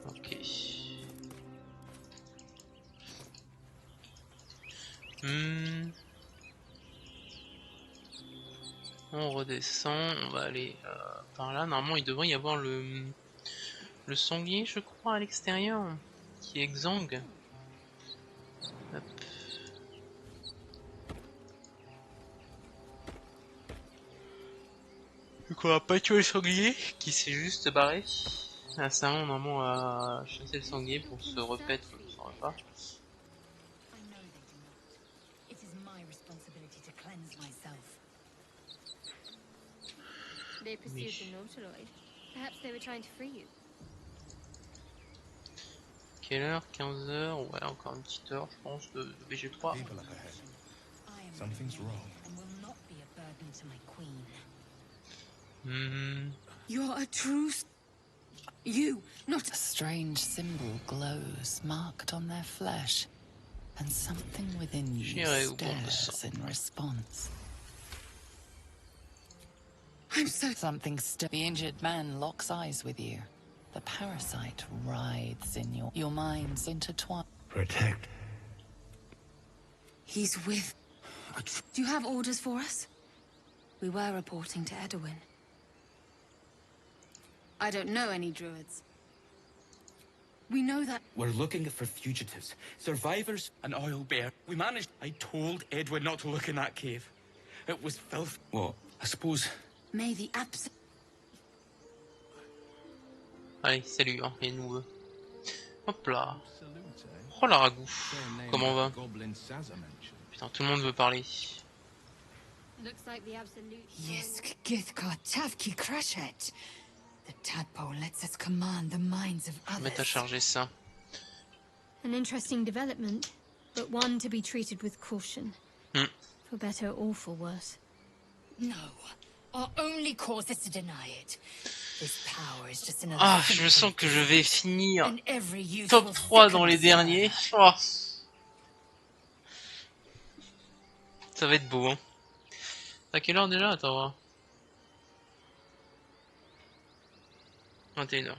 Ok. On redescend, on va aller par là. Normalement, il devrait y avoir le sanglier, je crois, à l'extérieur, qui exsangue. Hop. Donc on va pas tuer le sanglier, qui s'est juste barré. Là, c'est un moment à chasser le sanglier pour se repaître son repas. They pursued the Nautiloid. Perhaps they were trying to free you. Quelle heure? 15 heures? Ouais, encore une petite heure, je pense, de BG3. Something's wrong. You're a true... You, not... A strange symbol glows, marked on their flesh, and something within you stirs in response. I'm so... Something the injured man locks eyes with you. The parasite writhes in your minds intertwined. Protect. He's with... Do you have orders for us? We were reporting to Edwin. I don't know any druids. We know that... We're looking for fugitives, survivors, an oil bear. We managed... I told Edwin not to look in that cave. It was filth. What? I suppose... May the absent... Allez, salut, hein, et nous... Hop là. Oh la ragout. Comment on va? Putain, tout le monde veut parler. Looks like the absolute... Yisk Githkar Tavki Crashet. The tadpole lets us command the minds of Je vais mettre à others. charger ça. An interesting development, but one to be treated with caution. For better or for worse. No. Our only cause is to deny it. This power is just another... Ah, je sens que je vais finir top 3 dans les derniers. Oh. Ça va être beau, hein. À quelle heure déjà? Attends. 21h.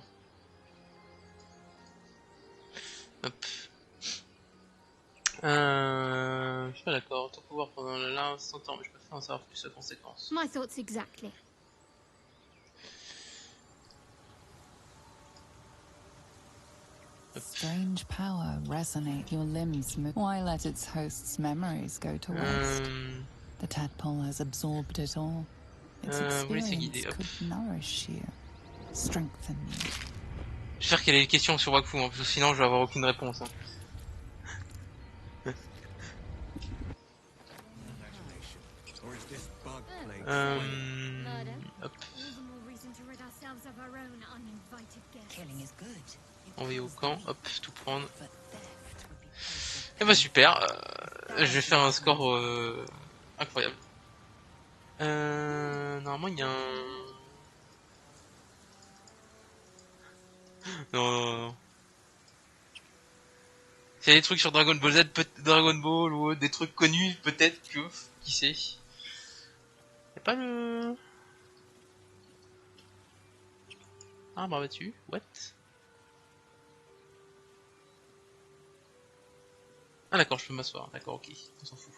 Hop. Je suis pas d'accord. Ton pouvoir pendant l'instant, mais je préfère en savoir plus de conséquences. My thoughts exactly. Strange power resonate your limbs. Why let its host's memories go to waste? The tadpole has absorbed it all. Its experience could nourish you, strengthen you. J'espère qu'il y a des questions sur Wakfu, hein, parce que sinon je vais avoir aucune réponse. Hein. Hop. On va au camp, hop, tout prendre. Et bah super, je vais faire un score incroyable. Normalement il y a un... Non. S'il y a des trucs sur Dragon Ball Z, Dragon Ball ou des trucs connus, peut-être que... Qui sait? Y'a pas le... Ah, bah battu, what? Ah d'accord, je peux m'asseoir, d'accord, ok, on s'en fout.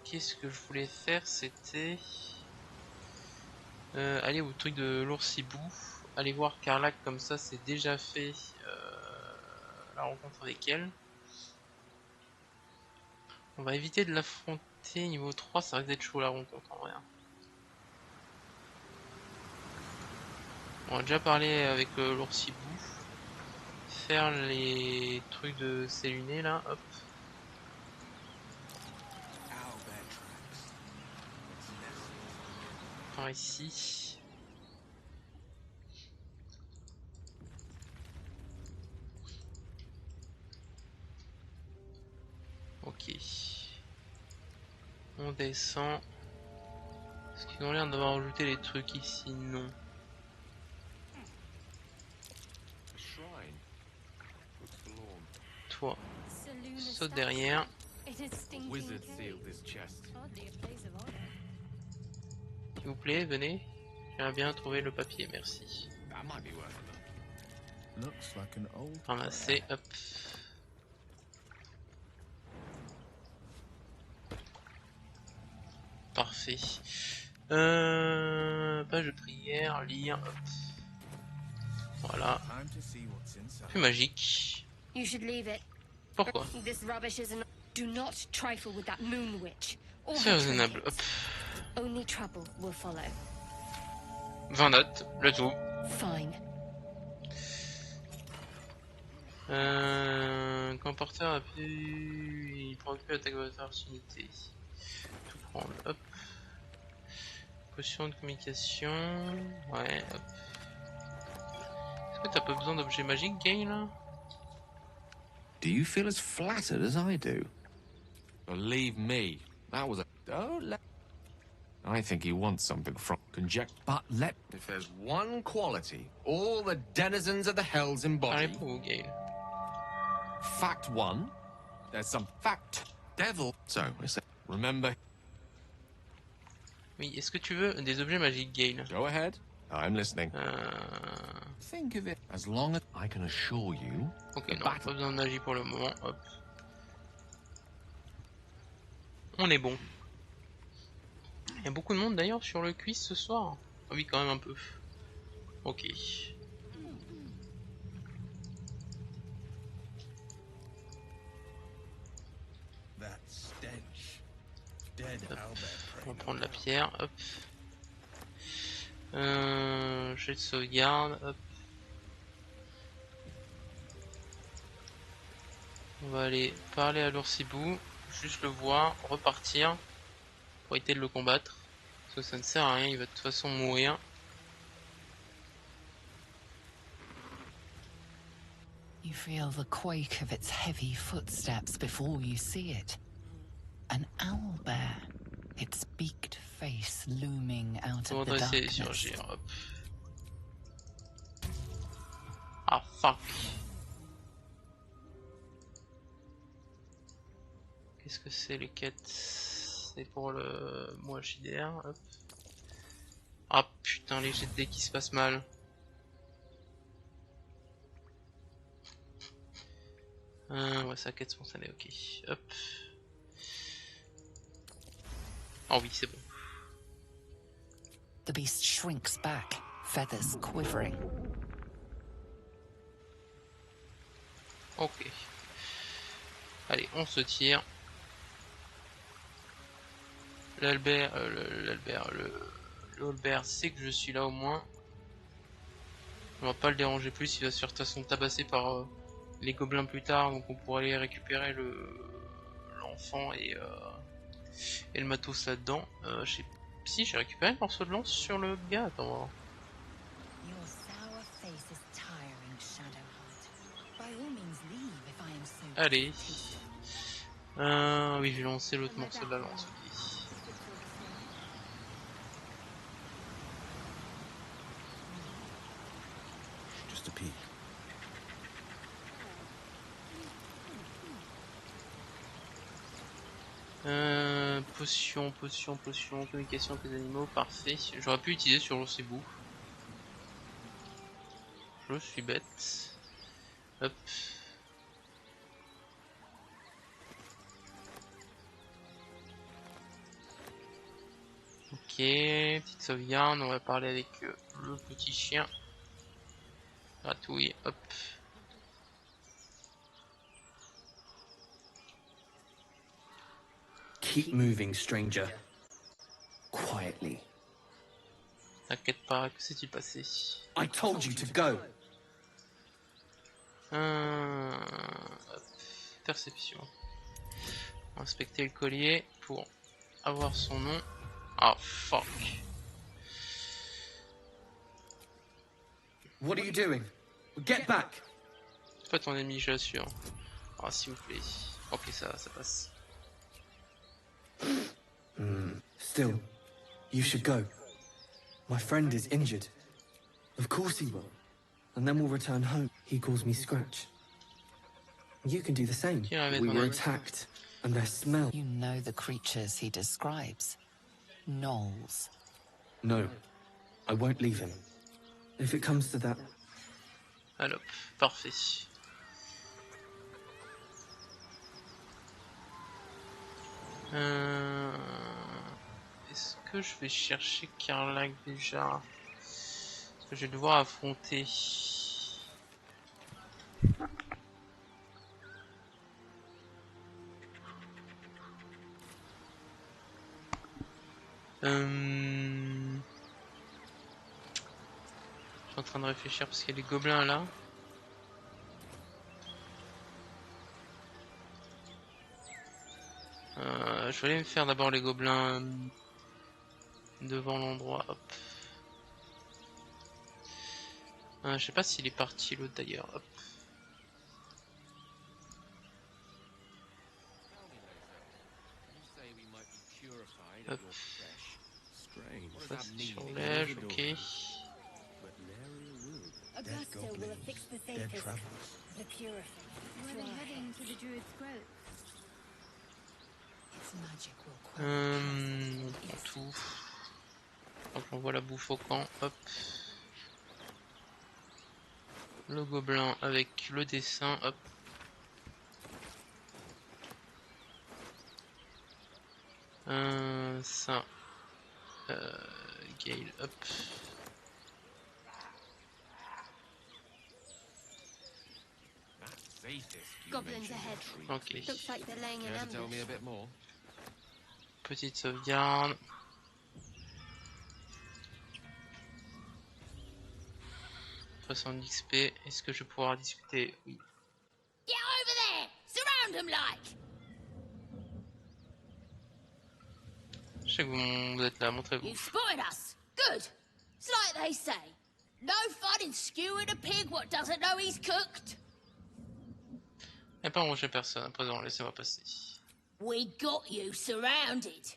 Qu'est-ce que je voulais faire, c'était... aller au truc de l'oursibou, aller voir Karlach, comme ça c'est déjà fait la rencontre avec elle. On va éviter de l'affronter niveau 3, ça risque d'être chaud la rencontre en vrai. On a déjà parlé avec l'oursibou. Faire les trucs de Séluné là, hop. Par ici. Ok. On descend. Est-ce qu'ils ont l'air d'avoir ajouté les trucs ici? Non. Toi. Saute derrière. S'il vous plaît, venez. J'aimerais bien trouver le papier, merci. Ramasser, hop. Parfait. Page de prière, lire, hop. Voilà. Plus magique. Pourquoi? C'est raisonnable, hop. 20 notes, le tout. Quand porteur a pu... Il prend plus l'attaque de votre unité. Tout prendre, hop. Potion de communication. Ouais, hop. Est-ce que t'as pas besoin d'objets magiques, Gay, là? Do you feel as flattered as I do? Believe me, that was a... I think he wants something from conject. But if there's one quality all the denizens of the hells embody... Fact one, there's some fact devil. So, I say, remember... Oui, est-ce que tu veux des objets magiques, Gale? Go ahead, I'm listening. Think of it as long as I can assure you... Ok, non, pas besoin de magie pour le moment, hop. On est bon. Il y a beaucoup de monde d'ailleurs sur le quiz ce soir. Ah oui, quand même un peu. Ok. Hop. On va prendre la pierre. Hop. Jet de sauvegarde. Hop. On va aller parler à l'oursibou, juste le voir, repartir pour éviter de le combattre. Parce que ça ne sert à rien, il va de toute façon mourir. You feel the quake of its heavy footsteps before you see it. An owlbear, its beaked face looming out of the darkness. Hop. Ah fuck. Qu'est-ce que c'est les quêtes? C'est pour le moi JDR. Hop. Ah putain, les jets de dés qui se passent mal. Ouais, ça quête spontanée, ok. Hop. Oh oui, c'est bon. The beast shrinks back, feathers quivering. Ok. Allez, on se tire. L'Albert, le Holbert sait que je suis là au moins. On va pas le déranger plus, il va se faire de toute façon tabasser par les gobelins plus tard, donc on pourra aller récupérer l'enfant et le matos là-dedans. Si j'ai récupéré le morceau de lance sur le gars, attends. Allez. Oui, j'ai lancé l'autre morceau de la lance. Okay. Just a peek. Potion, communication avec les animaux, parfait. J'aurais pu utiliser sur l'oursibou. Je suis bête. Hop. Ok, petite sauvegarde, on va parler avec le petit chien. Gratouille, hop. Keep moving, stranger. Quietly. T'inquiète pas, que s'est-il passé? I told you to go. Hop. Perception. Inspecter le collier pour avoir son nom. Ah fuck. What are you doing? Get back. C'est pas ton ennemi, je l'assure. Ah s'il vous plaît. Ok, ça passe. Still, you should go. My friend is injured. Of course he will. And then we'll return home. He calls me Scratch. You can do the same. We were attacked, and their smell. You know the creatures he describes. Gnolls. No, I won't leave him. If it comes to that... Alors, parfait. Est-ce que je vais chercher Karlach déjà? Parce que je vais devoir affronter. Je suis en train de réfléchir parce qu'il y a les gobelins là. Je vais aller me faire d'abord les gobelins devant l'endroit. Hop. Je sais pas s'il est parti l'autre d'ailleurs. Hop. Hop. Ça c'est sur l'âge, ok. On prend tout. Donc on voit la bouffe au camp. Hop. Le gobelin avec le dessin. Hop. Ça. Gale, hop. Goblins ahead. Ok. Looks like they're laying an ambush. Petite sauvegarde. XP. Est-ce que je vais pouvoir discuter? Oui. Get over there! Surround them like! Je sais que vous êtes là, montrez-vous. You spotted us. Good. It's like they say. No fun in skewing a pig what doesn't know he's cooked. Y'a pas rangé personne, à présent, laissez-moi passer. We got you surrounded.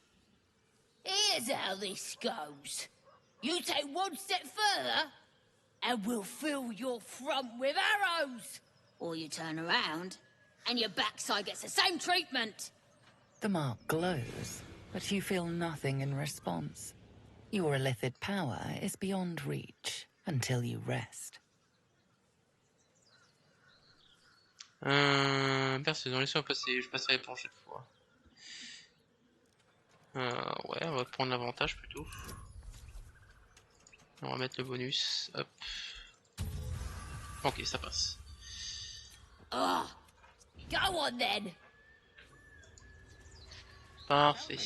Here's how this goes. You take one step further, and we'll fill your front with arrows. Or you turn around, and your backside gets the same treatment. The mark glows, but you feel nothing in response. Your illithid power is beyond reach until you rest. Personne, laissez-moi passer, je passerai les prochaine fois. Ouais, on va prendre l'avantage plutôt. On va mettre le bonus, hop. Ok, ça passe. Oh, go on then. Parfait.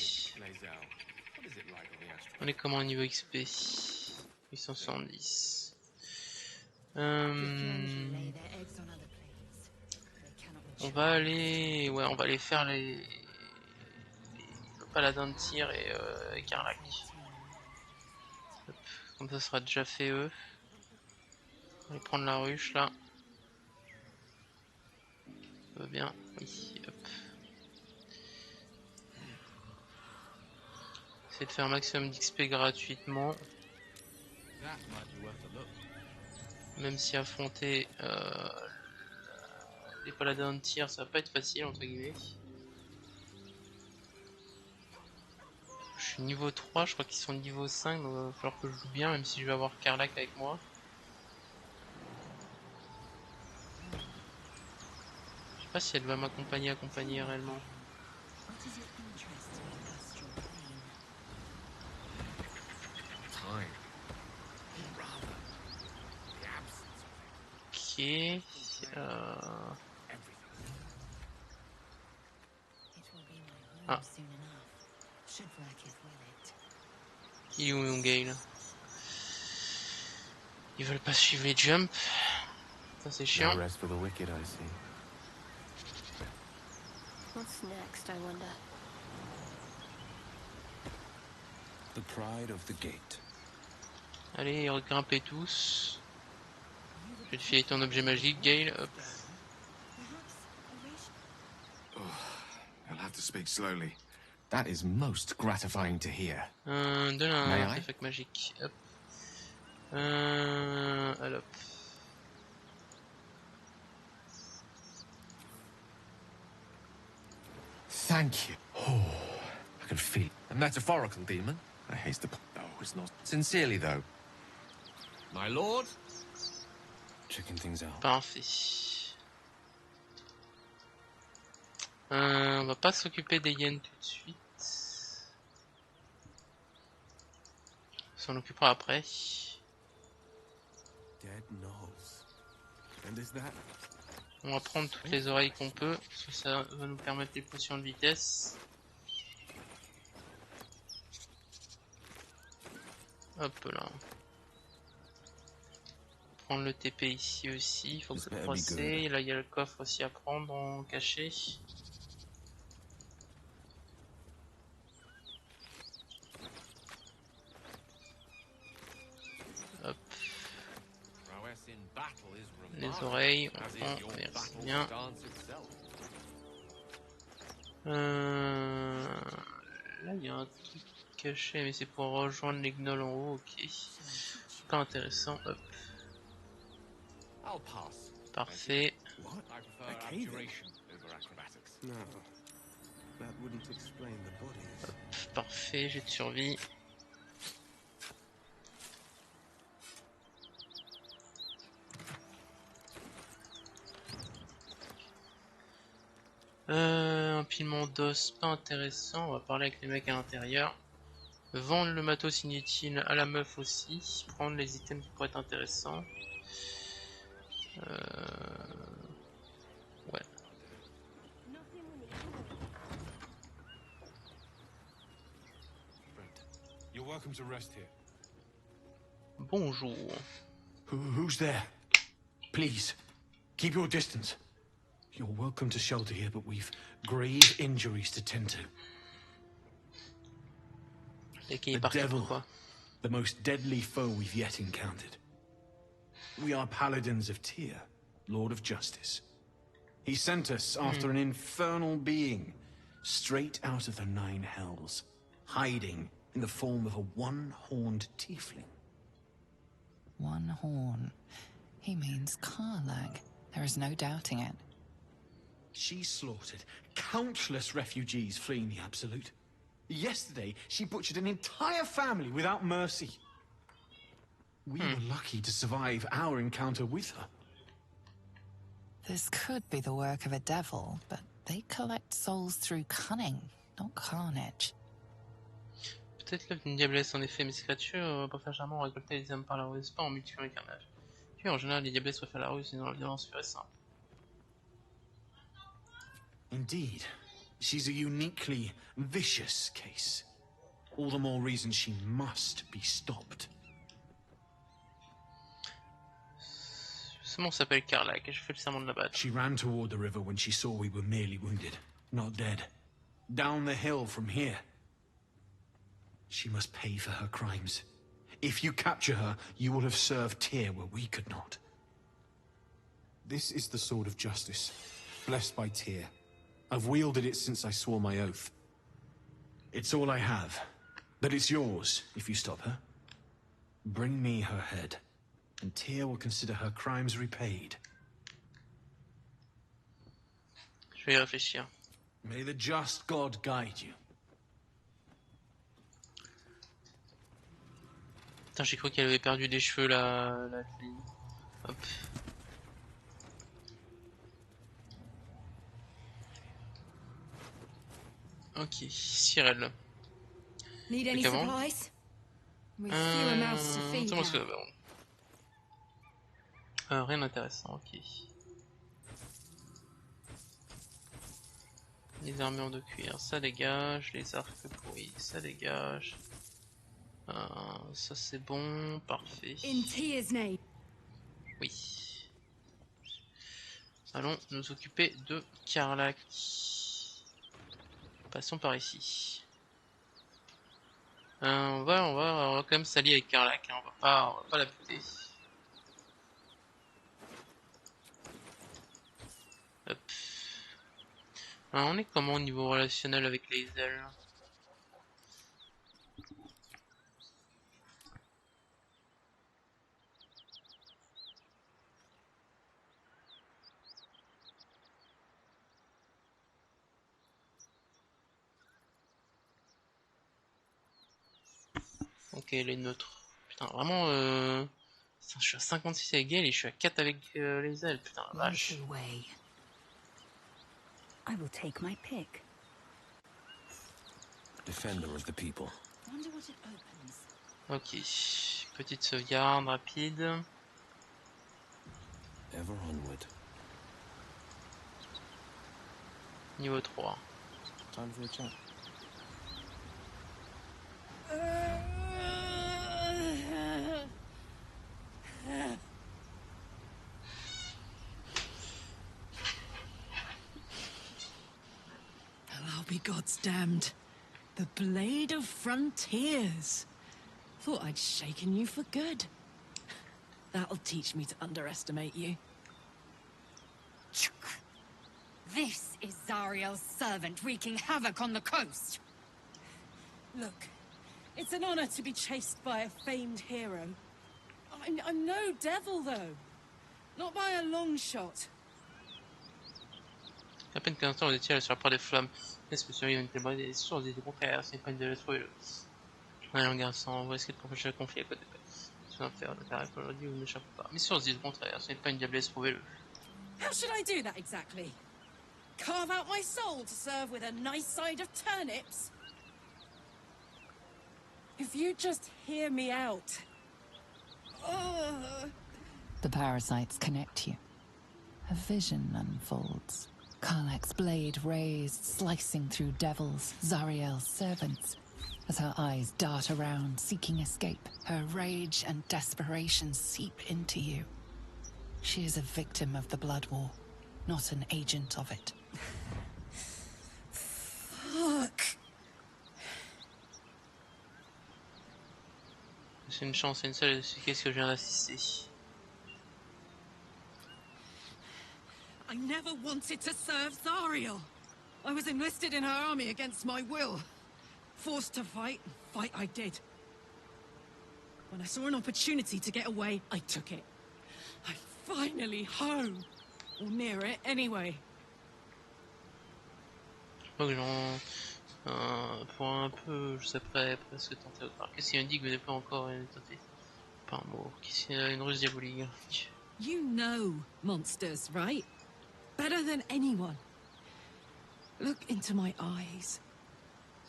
On est comment au niveau XP? 870. On va aller... Ouais, on va aller faire le paladin de tir et Karlach. Comme ça sera déjà fait eux. On va prendre la ruche là. Ça va bien. Oui, hop. Essayer de faire un maximum d'XP gratuitement. Même si affronter les paladins de tir ça va pas être facile entre guillemets. Je suis niveau 3, je crois qu'ils sont niveau 5, donc il va falloir que je joue bien même si je vais avoir Karlach avec moi. Je sais pas si elle va m'accompagner réellement. Ok. Ah. Il est où mon Gale? Ils veulent pas suivre les jumps. Ça c'est chiant. What's next, I wonder? The pride of the gate. Allez, grimpez tous. Je vais te filer ton objet magique, Gale. Hop. You'll have to speak slowly. That is most gratifying to hear. Donne un artefact magique. Hop. Hop. Thank you. Oh, I can feel a metaphorical demon. I haste the. Oh, it's not sincerely though. My lord. Checking things out. Parfait. On va pas s'occuper des hyènes tout de suite. On s'en occupera après. Dead nose. And is that... On va prendre toutes les oreilles qu'on peut, parce que ça va nous permettre des potions de vitesse. Hop là. Prendre le TP ici aussi, il faut que je le procède. Là il y a le coffre aussi à prendre en cachet. Hop. Les oreilles, on prend, merci bien. Là il y a un truc caché, mais c'est pour rejoindre les gnolls en haut, ok. Pas intéressant, hop. Parfait. Hop, parfait, j'ai de survie. Empilement d'os, pas intéressant. On va parler avec les mecs à l'intérieur. Vendre le matos inutile à la meuf aussi. Prendre les items qui pourraient être intéressants. Ouais. You're welcome to rest here. Bonjour. Who's there? Please, keep your distance. You're welcome to shelter here, but we've grave injuries to tend to. The devil, the most deadly foe we've yet encountered. We are paladins of Tyr, Lord of Justice. He sent us after an infernal being, straight out of the Nine Hells, hiding in the form of a one-horned tiefling. One horn. He means Karlach. There is no doubting it. She slaughtered countless refugees fleeing the Absolute. Yesterday, she butchered an entire family without mercy. We were lucky to survive our encounter with her. This could be the work of a devil, but they collect souls through cunning, not carnage. Peut-être l'œuvre d'une diablesse en effet, mais ces créatures préfèrent généralement récolter les âmes par la ruse, pas en multipliant les carnages. Puis en général, les diablesses préfèrent la ruse et non la violence pure et simple. Indeed, she's a uniquely vicious case. All the more reason she must be stopped. Ce monde s'appelle Karlach et je fais le serment de la battre. She ran toward the river when she saw we were merely wounded, not dead. Down the hill from here. She must pay for her crimes. If you capture her, you will have served Tyr where we could not. This is the sword of justice, blessed by Tyr. I've wielded it since I swore my oath. It's all I have, but it's yours if you stop her. Bring me her head, and Tyr will consider her crimes repaid. Je vais y réfléchir. May the just God guide you. Putain, j'ai cru qu'elle avait perdu des cheveux la fille. Hop. Ok, Cyril. Need any supplies? With fewer mouths to feed now. Rien d'intéressant, ok. Les armures de cuir, ça dégage. Les arcs pourris, ça dégage. Ça c'est bon, parfait. In Tyr's name. Oui. Allons nous occuper de Karlach. Passons par ici. On va quand même s'allier avec Karlach, hein. On va pas la buter. Hop. Alors, on est comment au niveau relationnel avec les ailes? Ok, les neutres. Putain, vraiment, putain, je suis à 56 avec elle et je suis à 4 avec les ailes. Putain, la vache. I will take my pick. Defender of the people. Wonder what it opens. Ok, petite sauvegarde rapide. Ever onward. Niveau 3. Time for a chat. I'll be God's damned. The Blade of Frontiers. Thought I'd shaken you for good. That'll teach me to underestimate you. This is Zariel's servant wreaking havoc on the coast. Look, it's an honor to be chased by a famed hero. I'm no devil, though. Not by a long shot. À peine qu'un instant, vous étiez sur la part des flammes. Est-ce que celui-là était brisé des sources des contraires? Ce n'est pas une de les trouver. Allez, garçon, on va essayer de protéger le conflit à côté. Son affaire de caractère aujourd'hui, vous n'échappez pas. Mais sources disent le contraire, ce n'est pas une diablesse, prouvez-le. How should I do that exactly? Carve out my soul to serve with a nice side of turnips? If you just hear me out. The parasites connect you. A vision unfolds. Karlach's blade raised, slicing through devils, Zariel's servants, as her eyes dart around, seeking escape. Her rage and desperation seep into you. She is a victim of the Blood War, not an agent of it. Fuck. C'est une chance, c'est une seule, qu'est-ce que je viens d'assister. I never wanted to serve Zariel. I was enlisted in her army against my will. Forced to fight, fight I did. When I saw an opportunity to get away, I took it. I'm finally home. Or near it, anyway. Donc pour un peu, je sais presque tenté au départ. Qu'est-ce qu'il me dit que vous n'avez pas encore tenté? Pas un mot. Qu'est-ce qu'il y a une ruse diabolique? You know monsters, right? Better than anyone. Look into my eyes.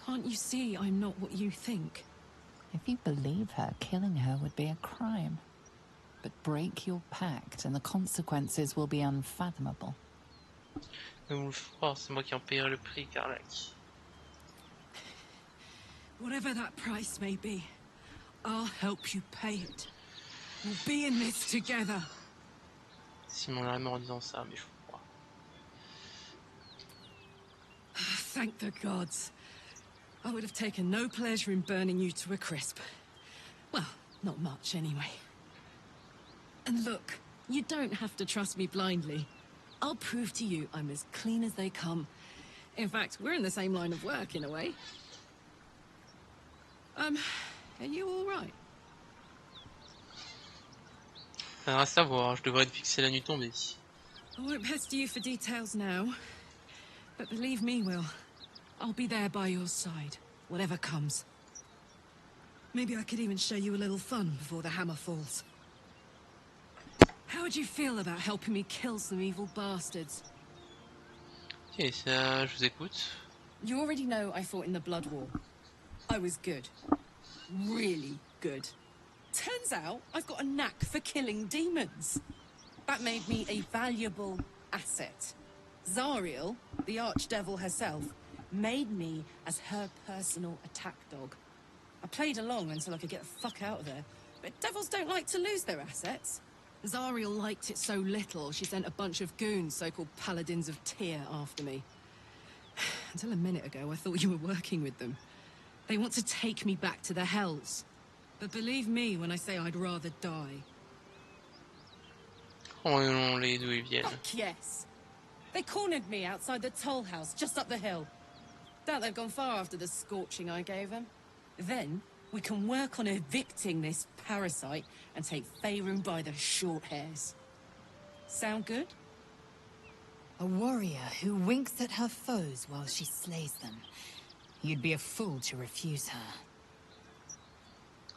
Can't you see I'm not what you think? If you believe her, killing her would be a crime. But break your pact and the consequences will be unfathomable. C'est moi qui en paierai le prix, Karlach. Whatever that price may be, I'll help you pay it. We'll be in this together. Simon l'a en disant ça, mais je crois. Thank the gods. I would have taken no pleasure in burning you to a crisp. Well, not much anyway. And look, you don't have to trust me blindly. I'll prove to you I'm as clean as they come. In fact, we're in the same line of work in a way. Are you all right? Ça reste à voir, je devrais être fixé la nuit tombée. I won't pester you for details now, but believe me, Wyll, I'll be there by your side, whatever comes. Maybe I could even show you a little fun before the hammer falls. How would you feel about helping me kill some evil bastards? Ok, ça, je vous écoute. You already know I fought in the Blood War. I was good. Really good. Turns out I've got a knack for killing demons. That made me a valuable asset. Zariel, the archdevil herself, made me as her personal attack dog. I played along until I could get the fuck out of there, but devils don't like to lose their assets. Zariel liked it so little, she sent a bunch of goons, so-called paladins of Tyr, after me. Until a minute ago, I thought you were working with them. They want to take me back to the Hells. But believe me when I say I'd rather die. Oh non, les d'où ils viennent. Fuck yes. They cornered me outside the toll house, just up the hill. Doubt they've gone far after the scorching I gave them. Then, we can work on evicting this parasite and take Faerun by the short hairs. Sound good? A warrior who winks at her foes while she slays them. You'd be a fool to refuse her.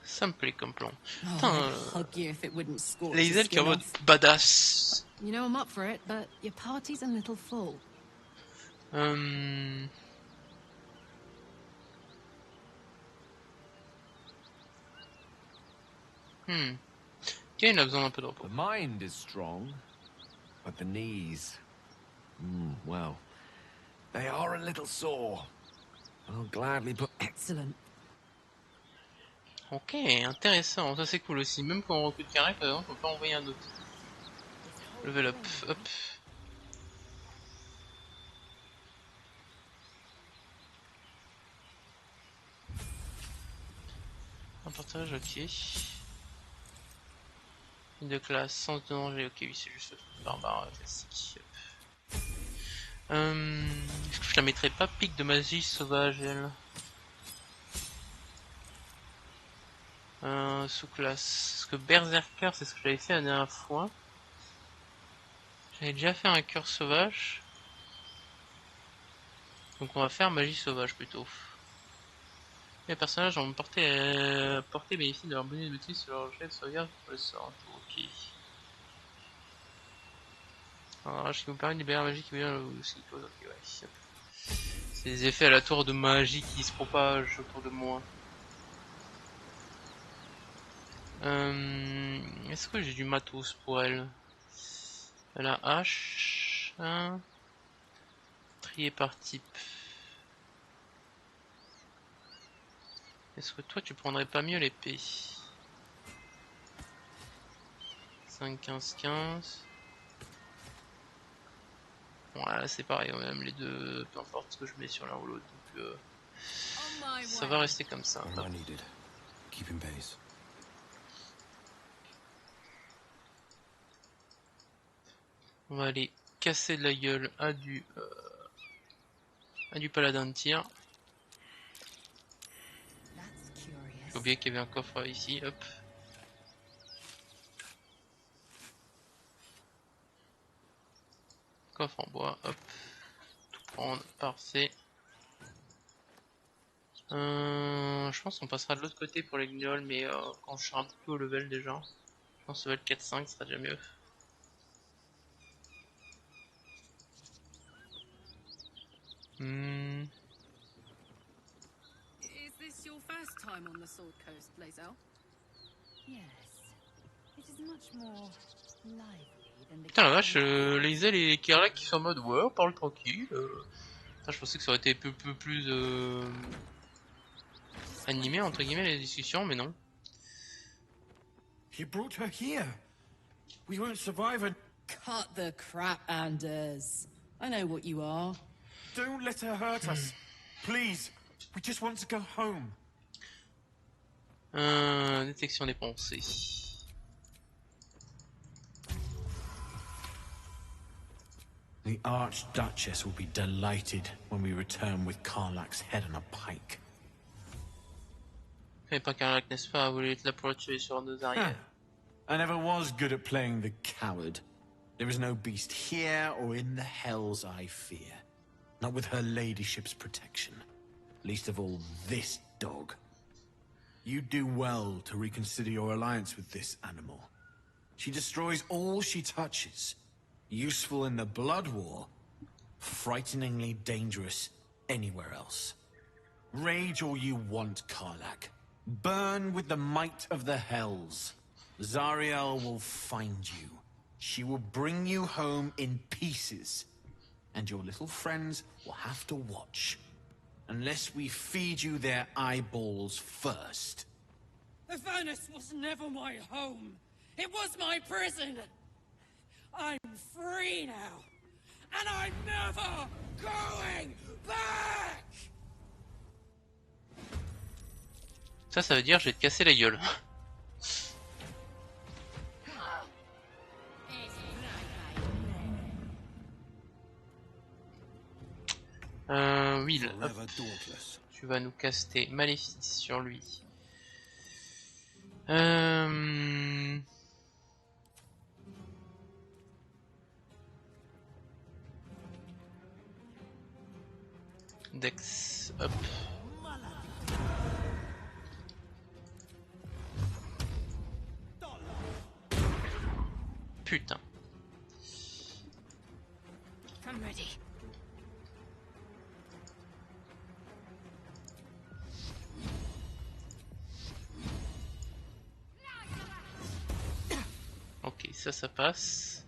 Ça me plaît comme plan. I'd hug you if it wouldn't scorch Les your ailes qui skin en mode off. badass. You know I'm up for it, but your party's a little full. Il a besoin d'un peu de repos. The mind is strong, but the knees, well, they are a little sore. I'll gladly put... Excellent. Ok, intéressant, ça c'est cool aussi. Même quand on recrute Karlach, par exemple, on peut envoyer un autre. Level up, hop. Un partage, ok. Une de classe, sens de danger, ok, oui, c'est juste le truc barbare classique. Est-ce que je la mettrais pas pic de magie sauvage, elle? Sous-classe. Parce que Berserker, c'est ce que j'avais fait la dernière fois. J'avais déjà fait un cœur sauvage. Donc on va faire magie sauvage plutôt. Les personnages ont porté bénéfice de leur bonus de maîtrise sur leur jet de sauvegarde pour le sort. Ok. Un rage qui vous permet de libérer la magie qui vient aussi. Ok, ouais. C'est des effets aléatoires de magie qui se propagent autour de moi. Est-ce que j'ai du matos pour elle? La hache. Trier par type. Est-ce que toi tu prendrais pas mieux l'épée? 5, 15, 15. Voilà, c'est pareil, même les deux, peu importe ce que je mets sur l'un ou l'autre. Donc ça va rester comme ça. On va aller casser de la gueule à du paladin de tir. J'ai oublié qu'il y avait un coffre ici, hop. Coffre en bois, hop. Tout prendre, parfait. Je pense qu'on passera de l'autre côté pour les guignols, mais quand je serai un peu au level déjà. Je pense que level 4-5 sera déjà mieux. Is this your first time on the Sword Coast, Wyll? Yes. It is much more lively than the Putain la vache, les Wyll et Karlach qui sont en mode ouais, on parle tranquille. Putain, je pensais que ça aurait été peu plus animé entre guillemets les discussions, mais non. You brought her here. We won't survive her. Cut the crap, Anders. I know what you are. Don't let her hurt us. Please. We just want to go home. Détection des pensées. The Archduchess will be delighted when we return with Karlach's head on a pike. Mais pas Karlach, n'est-ce pas? Vous voulez être là pour le tuer sur nos arrières. I never was good at playing the coward. There is no beast here or in the hells I fear. Not with her ladyship's protection. Least of all this dog. You do well to reconsider your alliance with this animal. She destroys all she touches. Useful in the blood war. Frighteningly dangerous anywhere else. Rage all you want, Karlach. Burn with the might of the hells. Zariel will find you. She will bring you home in pieces. And your little friends will have to watch. Unless we feed you their eyeballs first. Avernus was never my home. It was my prison. I'm free now. And I'm never going back! Ça veut dire je vais te casser la gueule. Wyll, tu vas nous caster maléfice sur lui. Dex, hop. Putain. I'm ready. Ok, ça passe.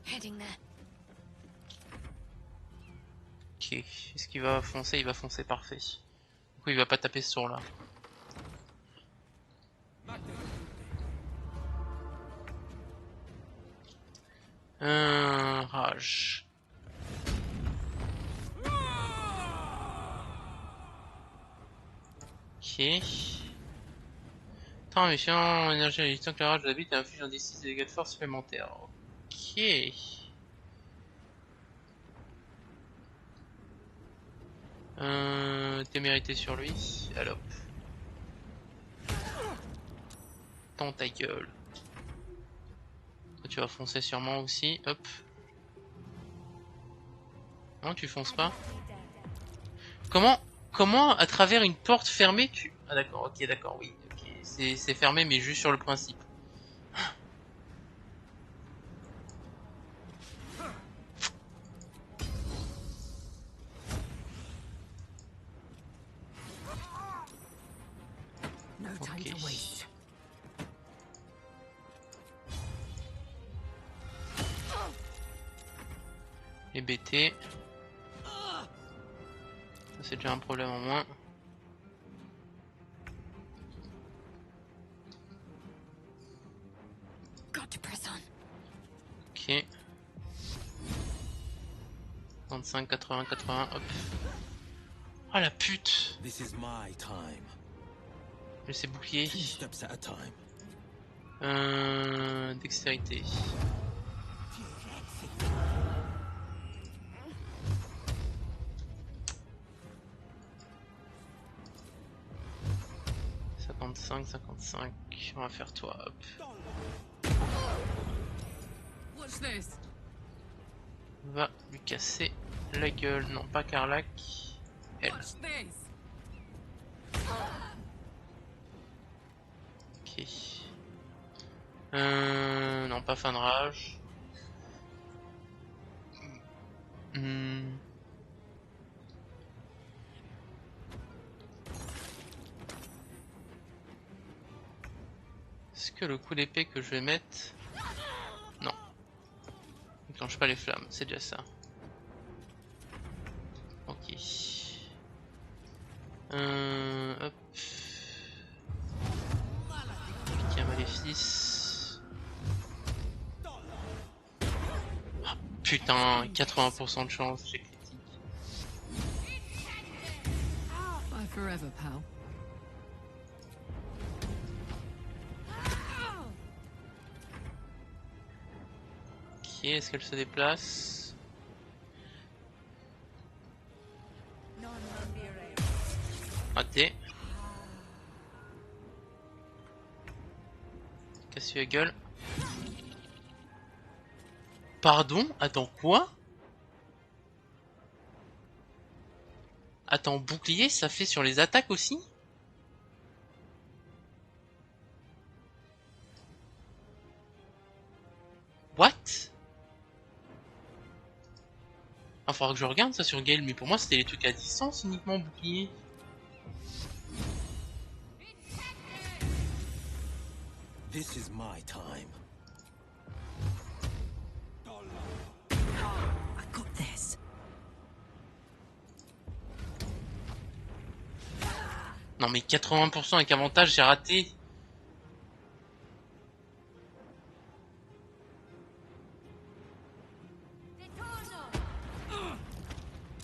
Heading there. Ok, est-ce qu'il va foncer? Il va foncer, parfait. Du coup, il va pas taper ce tour là. Rage. Ok. Transmission, énergie résistante que la rage de la bite et inflige un D6 de dégâts de force supplémentaires. Ok. Témérité sur lui. Alors. Tends ta gueule. Toi, tu vas foncer sur moi aussi. Hop. Non, tu fonces pas. Comment Comment à travers une porte fermée tu... Ah d'accord, ok, d'accord, oui. Ok, c'est fermé mais juste sur le principe. Ok. Et BT. C'est déjà un problème en moins. Ok. 35, 80, 80, hop. Ah la pute! Laissez bouclier. Dextérité. « 55, on va faire toi, hop. On va lui casser la gueule, non pas Karlach, elle. Ok. Non pas fin de rage. Est-ce que le coup d'épée que je vais mettre... Non. Ne déclenche pas les flammes, c'est déjà ça. Ok. Hop. Piquer un maléfice. Oh, putain, 80% de chance, j'ai critique. Bye forever, pal. Ok, est-ce qu'elle se déplace? Raté. Casse-lui la gueule. Pardon? Attends, quoi? Attends, bouclier, ça fait sur les attaques aussi? What? Il faudra que je regarde ça sur Gale, mais pour moi c'était les trucs à distance uniquement bouclier. This is my time. I got this. Non mais 80% avec avantage, j'ai raté.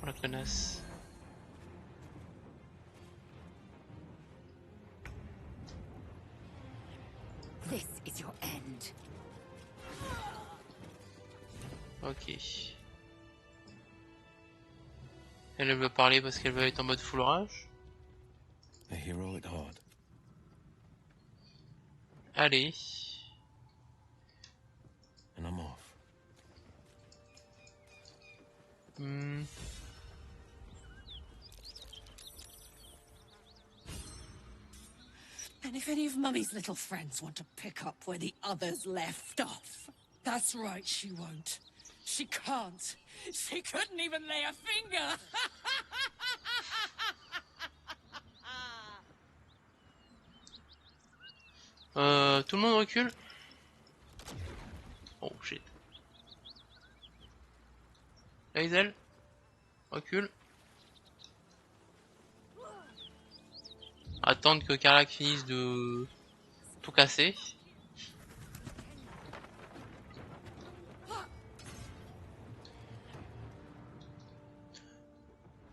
Oh la connasse. This is your end. Ok. Elle veut parler parce qu'elle veut être en mode full rage. A hero at heart. Allez. And I'm off. And if any of Mummy's little friends want to pick up where the others left off, that's right, she won't. She can't. She couldn't even lay a finger. Tout le monde recule. Oh shit. Hazel, recule. Attendre que Karlach finisse de tout casser.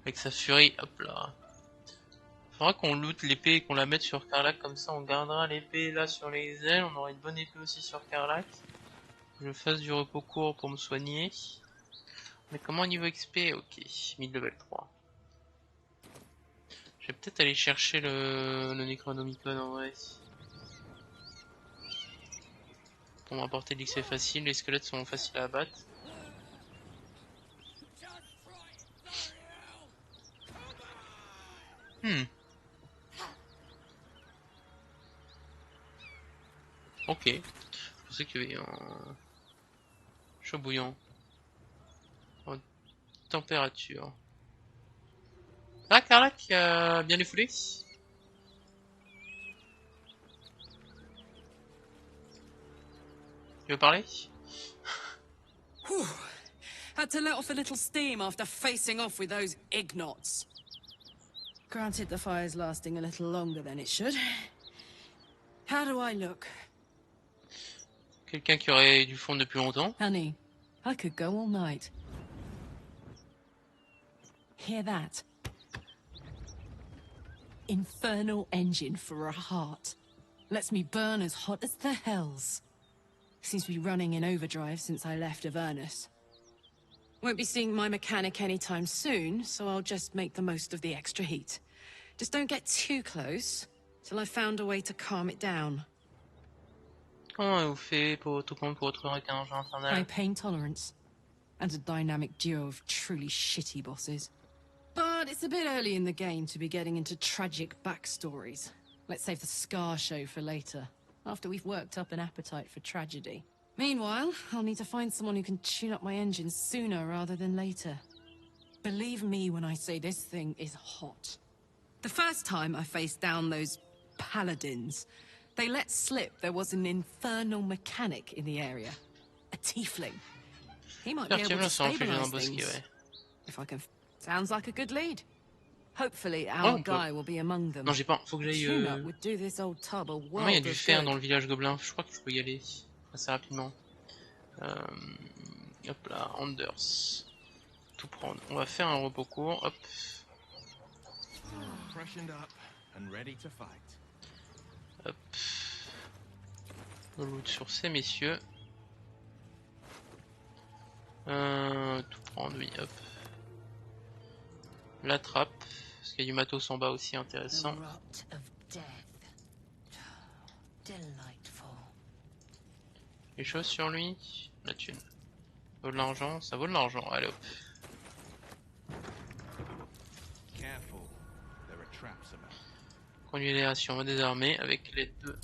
Avec sa furie, hop là. Faudra qu'on loot l'épée et qu'on la mette sur Karlach, comme ça on gardera l'épée là sur les ailes, on aura une bonne épée aussi sur Karlach. Je fasse du repos court pour me soigner. Mais comment au niveau XP? Ok, 1000 level 3. Je vais peut-être aller chercher le Necronomicon en vrai. Pour m'apporter de l'XP facile, les squelettes sont faciles à abattre. Ok. Je pensais qu'il y avait un chaud bouillant. En température. Ah, Karlach a bien défoulé. Tu veux parler? Whew. Had to let off a little steam after facing off with those ignots. Granted, the fire's lasting a little longer than it should. How do I look? Quelqu'un qui aurait du fond depuis longtemps. Honey, I could go all night. Hear that? Infernal engine for a heart. Lets me burn as hot as the hells. Seems to be running in overdrive since I left Avernus. Won't be seeing my mechanic anytime soon, so I'll just make the most of the extra heat. Just don't get too close, till I've found a way to calm it down. Comment vous fait pour tout compte pour retrouver avec un engin infernal? High pain tolerance, and a dynamic duo of truly shitty bosses. But it's a bit early in the game to be getting into tragic backstories. Let's save the Scar show for later, after we've worked up an appetite for tragedy. Meanwhile, I'll need to find someone who can tune up my engines sooner rather than later. Believe me when I say this thing is hot. The first time I faced down those paladins, they let slip there was an infernal mechanic in the area. A tiefling. He might be able to stabilize things. If I can... Sounds like a good lead. Hopefully our guy will be among them. Non, j'ai pas. Faut que j'aille. Would do this old tub a world il y a du of fer good. dans le village gobelin. Je crois que je peux y aller assez rapidement. Hop là, Anders. Tout prendre. On va faire un repos court. Hop. Hop. Le loot sur ces messieurs. Tout prendre, oui, hop. La trappe, parce qu'il y a du matos en bas aussi intéressant. Les choses sur lui, la thune. Ça vaut de l'argent, ça vaut de l'argent, allez hop. Conduit l'aération, on va désarmer avec les deux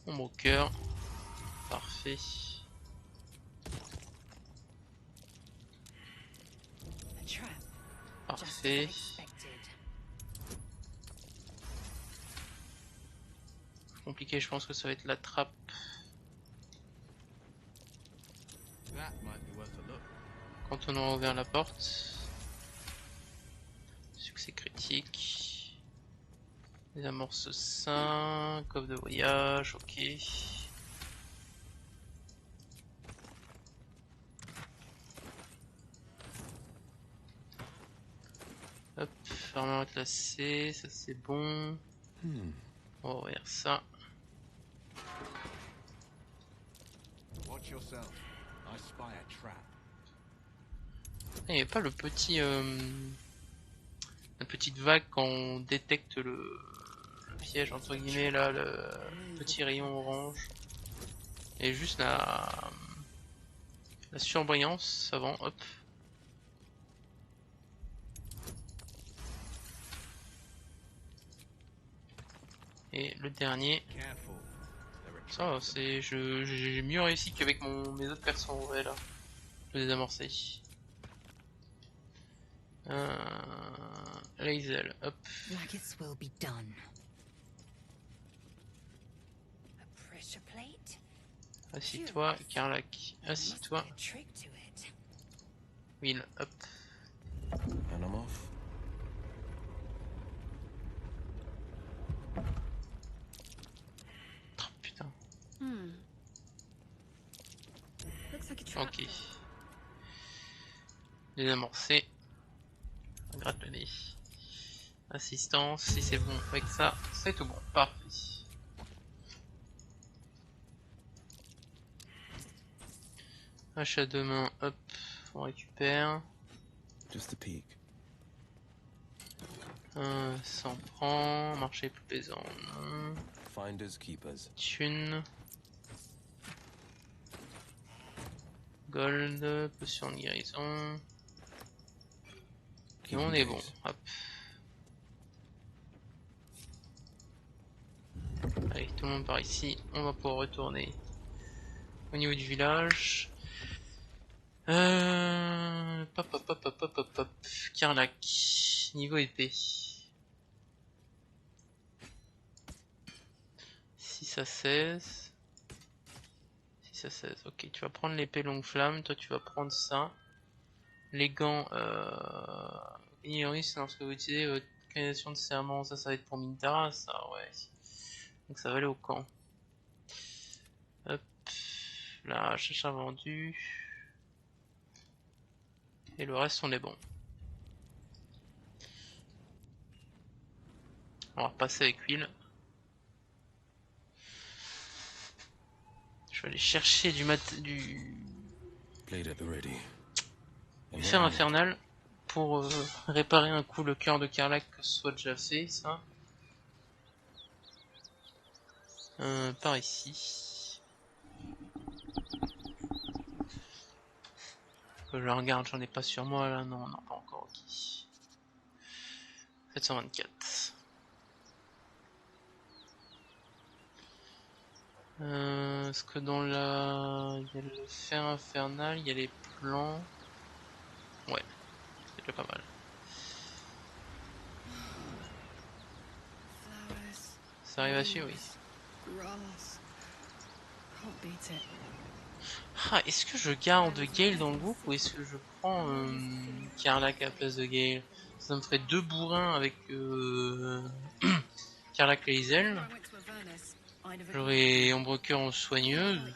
ombre au cœur. Parfait. Parfait. Compliqué, je pense que ça va être la trappe. Quand on aura ouvert la porte. Succès critique. Les amorces 5, coffre de voyage, ok. Hop, armure classée, ça c'est bon. On va ouvrir ça. Il n'y a pas le petit la petite vague quand on détecte le piège entre guillemets là, le petit rayon orange. Et juste la surbrillance avant, hop. Et le dernier, ça c'est, j'ai mieux réussi qu'avec mes autres persos en vrai là, de désamorcer. Lazel, hop. Assis-toi, Karlach, assis-toi. Wyll, hop. Oh, putain. Ok. Désamorcer. Gratte le nez. Assistance, si c'est bon avec ça, c'est tout bon. Parfait. Achat de main, hop, on récupère. Just a peek. Ça en prend, marché plus pesant, non. Finders keepers. Thune. Gold, potion de guérison. Et on est bon, hop. Allez, tout le monde par ici. On va pouvoir retourner au niveau du village. Pop. Karlach. Niveau épée. 6 à 16. 6 à 16. Ok, tu vas prendre l'épée longue flamme. Toi, tu vas prendre ça. Les gants. Ignorance lorsque vous utilisez votre organisation de serment. Ça va être pour Mintara. Ça, ouais. Donc, ça va aller au camp. Hop. Là, cherche vendu. Et le reste, on est bon. On va repasser avec Wyll. Je vais aller chercher du fer infernal pour réparer un coup le cœur de Karlach, que ce soit déjà fait, ça. Par ici. Je regarde, j'en ai pas sur moi là, non, pas encore, ok. 724. Est-ce que dans la... il y a le fer infernal, il y a les plans. Ouais, c'est déjà pas mal. Ça arrive à suivre, oui. Ah, est-ce que je garde Gale dans le groupe ou est-ce que je prends Karlach à la place de Gale? Ça me ferait 2 bourrins avec Karlach et Isel. J'aurais Ombre Cœur en soigneuse.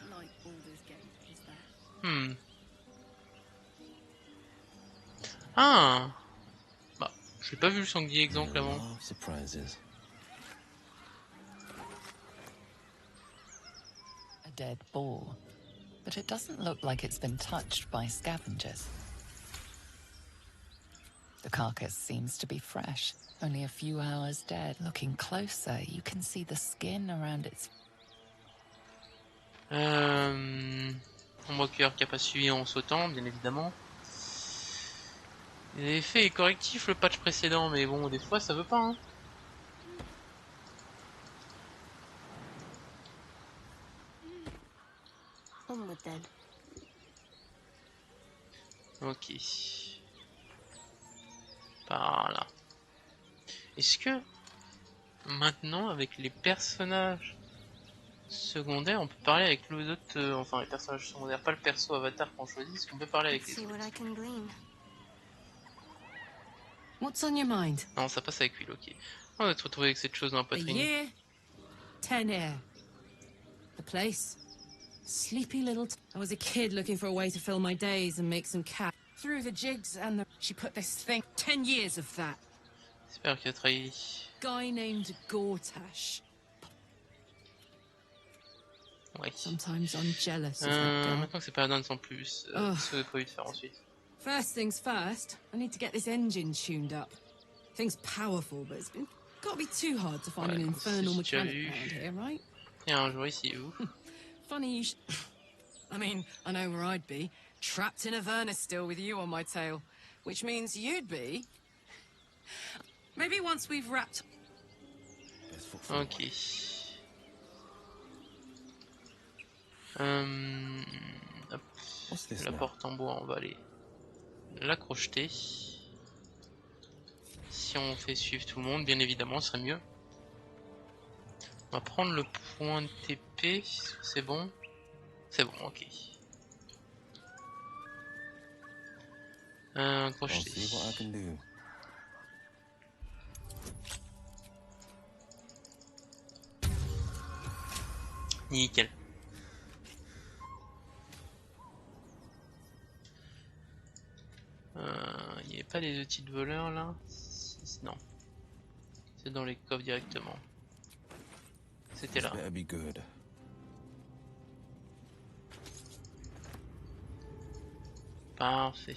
Ah, bah, j'ai pas vu le sanglier exemple avant. A dead boar, but it doesn't look like it's been touched by scavengers. The carcass seems to be fresh, only a few hours dead. Looking closer, you can see the skin around its... Ombre Cœur qui a pas suivi en sautant, bien évidemment. Il avait fait correctif le patch précédent, mais bon, des fois ça veut pas, hein. Ok. Par là. Est-ce que maintenant, avec les personnages secondaires, on peut parler avec les autres, enfin les personnages secondaires, pas le perso avatar qu'on choisit, est-ce qu'on peut parler avec les autres? What's on your mind? Non, ça passe avec Wyll, ok. On va se retrouver avec cette chose dans la poitrine. A year, 10 air. The place, sleepy little. I was a kid looking for a way to fill my days and make some cash. Through the jigs and the... She put this thing. 10 years of that. J'espère qu'il a trahi. Guy named Gortash. Ouais. Sometimes I'm jealous of that girl. Maintenant que c'est pas la sans plus, ce que j'ai prévu de faire ensuite. First things first, I need to get this engine tuned up. Thing's powerful, but it's been gotta be too hard to find an infernal mechanic around here, right? Il y a un jour ici, où? Funny you I mean, I know where I'd be. Trapped in Avernus still with you on my tail. Which means you'd be... Maybe once we've wrapped... Ok. Hop. La porte en bois, on va aller la crocheter. Si on fait suivre tout le monde, bien évidemment, ce serait mieux. On va prendre le point de TP, c'est bon? C'est bon, ok. Crocheter. Nickel. Il n'y avait pas les outils de voleur là? Non. C'est dans les coffres directement. C'était là. Parfait.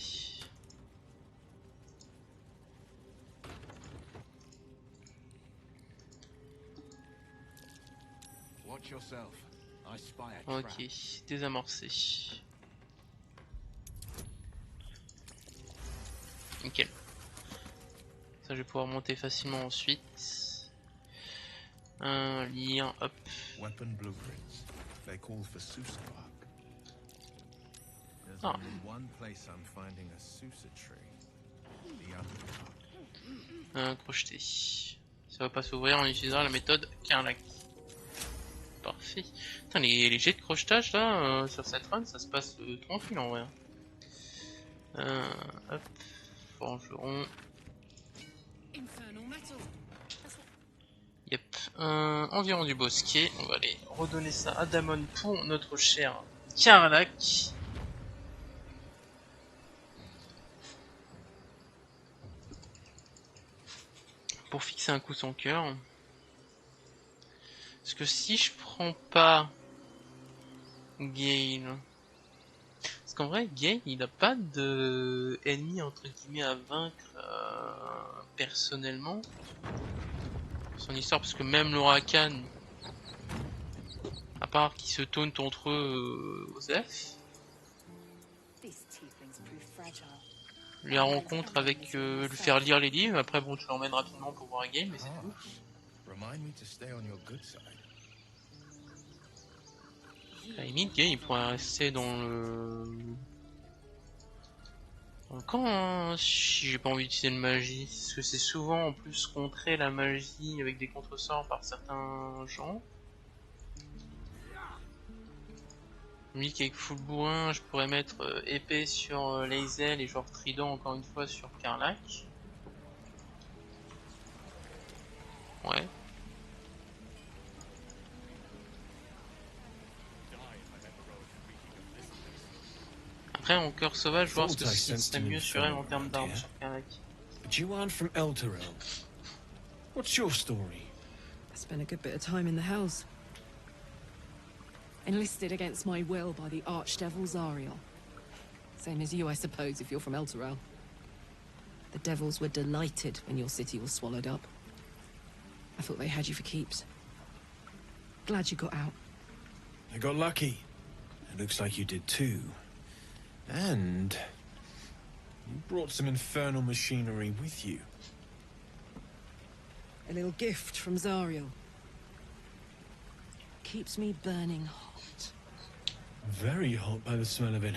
Ok, désamorcé. Nickel. Ça, je vais pouvoir monter facilement ensuite. Lire, hop. Weapon blueprints. They call for Sauver Karlach. There's only one place I'm finding a Sauver tree. The underground. Crocheter. Ça va pas s'ouvrir en utilisant la méthode Karlach. Parfait. Putain, les jets de crochetage là, sur cette run, ça se passe tranquille en vrai. Hop. Forgeron. Yep. Environ du bosquet. On va aller redonner ça à Damon pour notre cher Karlach. Pour fixer un coup son cœur. Parce que si je prends pas Gale, parce qu'en vrai Gale il n'a pas de ennemi entre guillemets à vaincre personnellement. Son histoire, parce que même l'Huracan, à part qu'ils se tauntent entre eux aux F, la rencontre avec lui faire lire les livres, après bon tu l'emmènes rapidement pour voir Gale, mais c'est tout. À la limite, Gale il pourrait rester dans le camp, hein, si j'ai pas envie d'utiliser de magie, parce que c'est souvent en plus contrer la magie avec des contresorts par certains gens. Je me dis qu'avec full bourrin, je pourrais mettre épée sur Lae'zel et genre trident encore une fois sur Karlach. Ouais. Après, en cœur sauvage, voir ce que serait mieux sur elle en termes d'armes sur Karlach. But you aren't from Elturel. What's your story? I spent a good bit of time in the Hells. Enlisted against my will by the Archdevil Zariel. Same as you, I suppose, if you're from Elturel. The devils were delighted when your city was swallowed up. I thought they had you for keeps. Glad you got out. I got lucky. It looks like you did too. And you brought some infernal machinery with you. A little gift from Zariel. Keeps me burning hot. Very hot by the smell of it.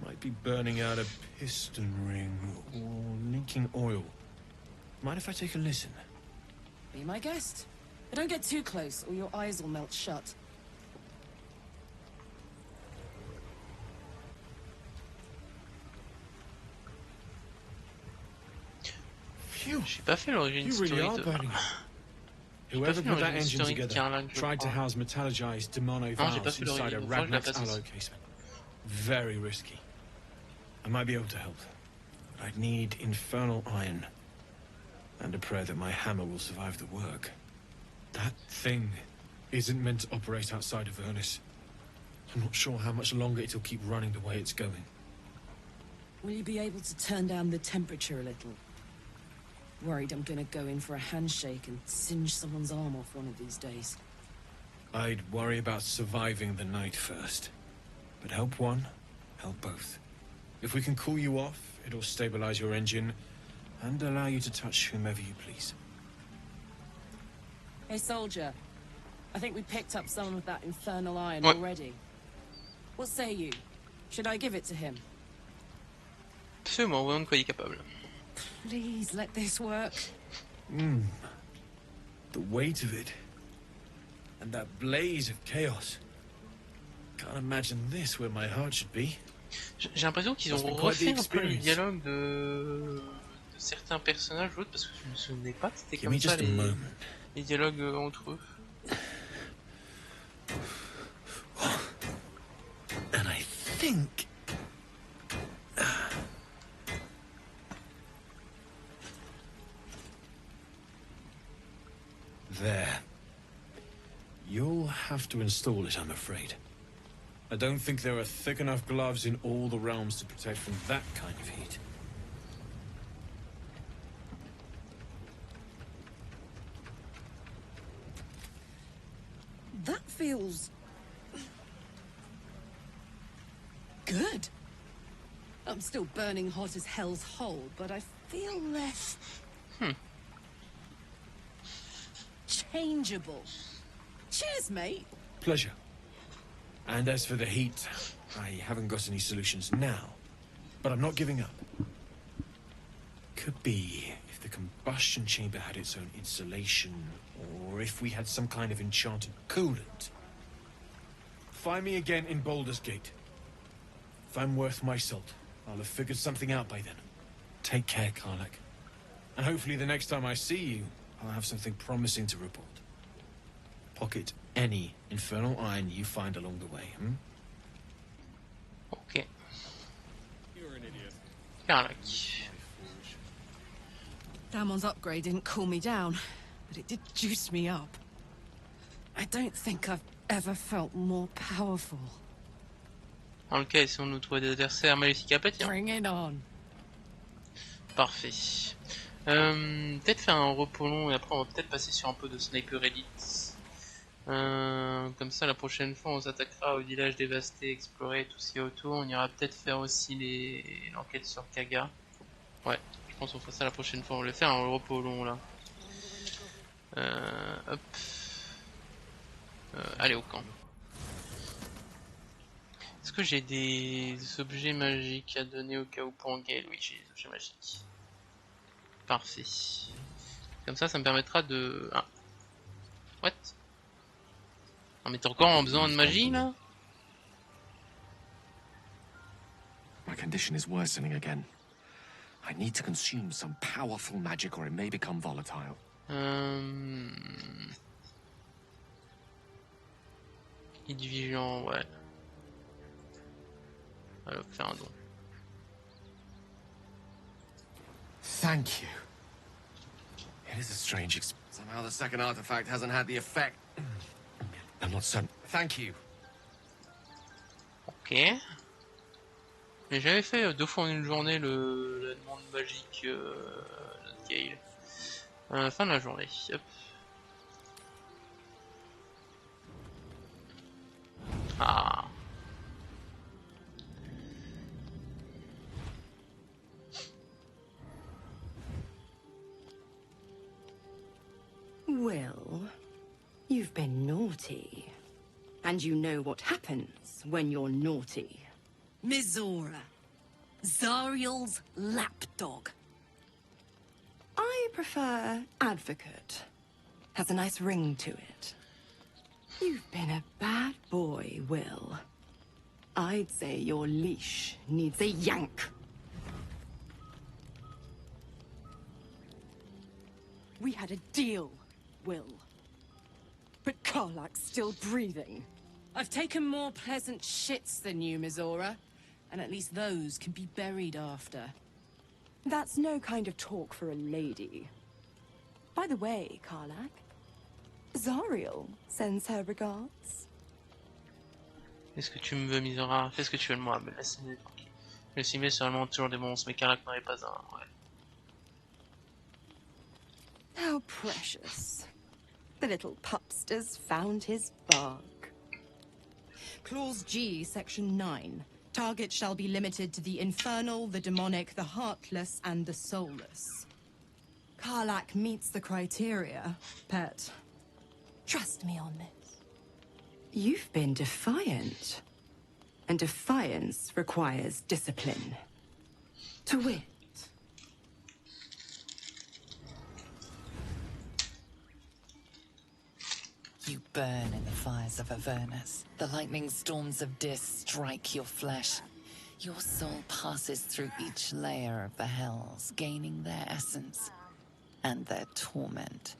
Might be burning out a piston ring or leaking oil. Mind if I take a listen? Be my guest. But don't get too close or your eyes will melt shut. J'ai pas fait l'origine historique de... Whoever put that engine together tried to house metallogized demono valves inside a Radmax alloy casement. Very risky. I might be able to help, but I'd need infernal iron and a prayer that my hammer will survive the work. That thing isn't meant to operate outside of Vernus. I'm not sure how much longer it'll keep running the way it's going. Will you be able to turn down the temperature a little? Worried I'm gonna go in for a handshake and singe someone's arm off one of these days. I'd worry about surviving the night first. But help one, help both. If we can cool you off, it'll stabilize your engine and allow you to touch whomever you please. Hey, soldier. I think we picked up some of that infernal iron already. What say you? Should I give it to him? Absolument, voyons de quoi il est capable. Please let this work. The weight of it. And that blaze of chaos. Can't imagine this where my heart should be. J'ai l'impression qu'ils ont refait un peu le dialogue de certains personnages ou autres, parce que je me souvenais pas que c'était comme ça les dialogues entre eux. And I think... There. You'll have to install it, I'm afraid. I don't think there are thick enough gloves in all the realms to protect from that kind of heat. That feels... good. I'm still burning hot as hell's hole, but I feel less... unchangeable. Cheers, mate. Pleasure. And as for the heat, I haven't got any solutions now, but I'm not giving up. Could be if the combustion chamber had its own insulation, or if we had some kind of enchanted coolant. Find me again in Baldur's Gate. If I'm worth my salt, I'll have figured something out by then. Take care, Karlach. And hopefully the next time I see you, I'll have something promising to report. Pocket any infernal iron you find along the way, Ok. You're an idiot. Karlach. Damon's upgrade didn't cool me down, but it did juice me up. I don't think I've ever felt more powerful. Dans le cas, essayons de nous trouver des adversaires maléfiques à pâtir. Bring it on. Parfait. Peut-être faire un repos long et après on va peut-être passer sur un peu de sniper elite. Comme ça la prochaine fois on s'attaquera au village dévasté, explorer tout ce qu'il y a autour. On ira peut-être faire aussi l'enquête sur Kaga. Ouais, je pense qu'on fera ça la prochaine fois. On va le faire un repos long là. Hop. Allez au camp. Est-ce que j'ai des objets magiques à donner au cas où pour Gale? Oui, j'ai des objets magiques. Parfait. Comme ça me permettra de... Ah. What? Ah mais t'as encore besoin de magie là? My condition is worsening again. I need to consume some powerful magic or it may become volatile. Guide vigilant, ouais. Alors, faire un don. Thank you. It is a strange experience. Somehow the second artifact hasn't had the effect. I'm not certain. Thank you. Ok. Mais j'avais fait 2 fois en une journée la demande magique de Gale. Fin de la journée. Hop. Ah. Wyll, you've been naughty. And you know what happens when you're naughty. Mizora, Zariel's lapdog. I prefer advocate. Has a nice ring to it. You've been a bad boy, Wyll. I'd say your leash needs a yank. We had a deal, Wyll. But Karlach's still breathing. I've taken more pleasant shits than you, Mizora. And at least those can be buried after. That's no kind of talk for a lady. By the way, Karlach, Zariel sends her regards. Est-ce que tu me veux, Mizora? Fais ce que tu veux de moi, mais laisse-moi tranquille. Le cimetière c'est vraiment toujours des monstres, mais Karlach n'en est pas un, ouais. How precious. The little pupster's found his bark. Clause G, Section 9. Target shall be limited to the infernal, the demonic, the heartless, and the soulless. Karlach meets the criteria, pet. Trust me on this. You've been defiant. And defiance requires discipline. To wit. You burn in the fires of Avernus. The lightning storms of Dis strike your flesh. Your soul passes through each layer of the hells, gaining their essence and their torment.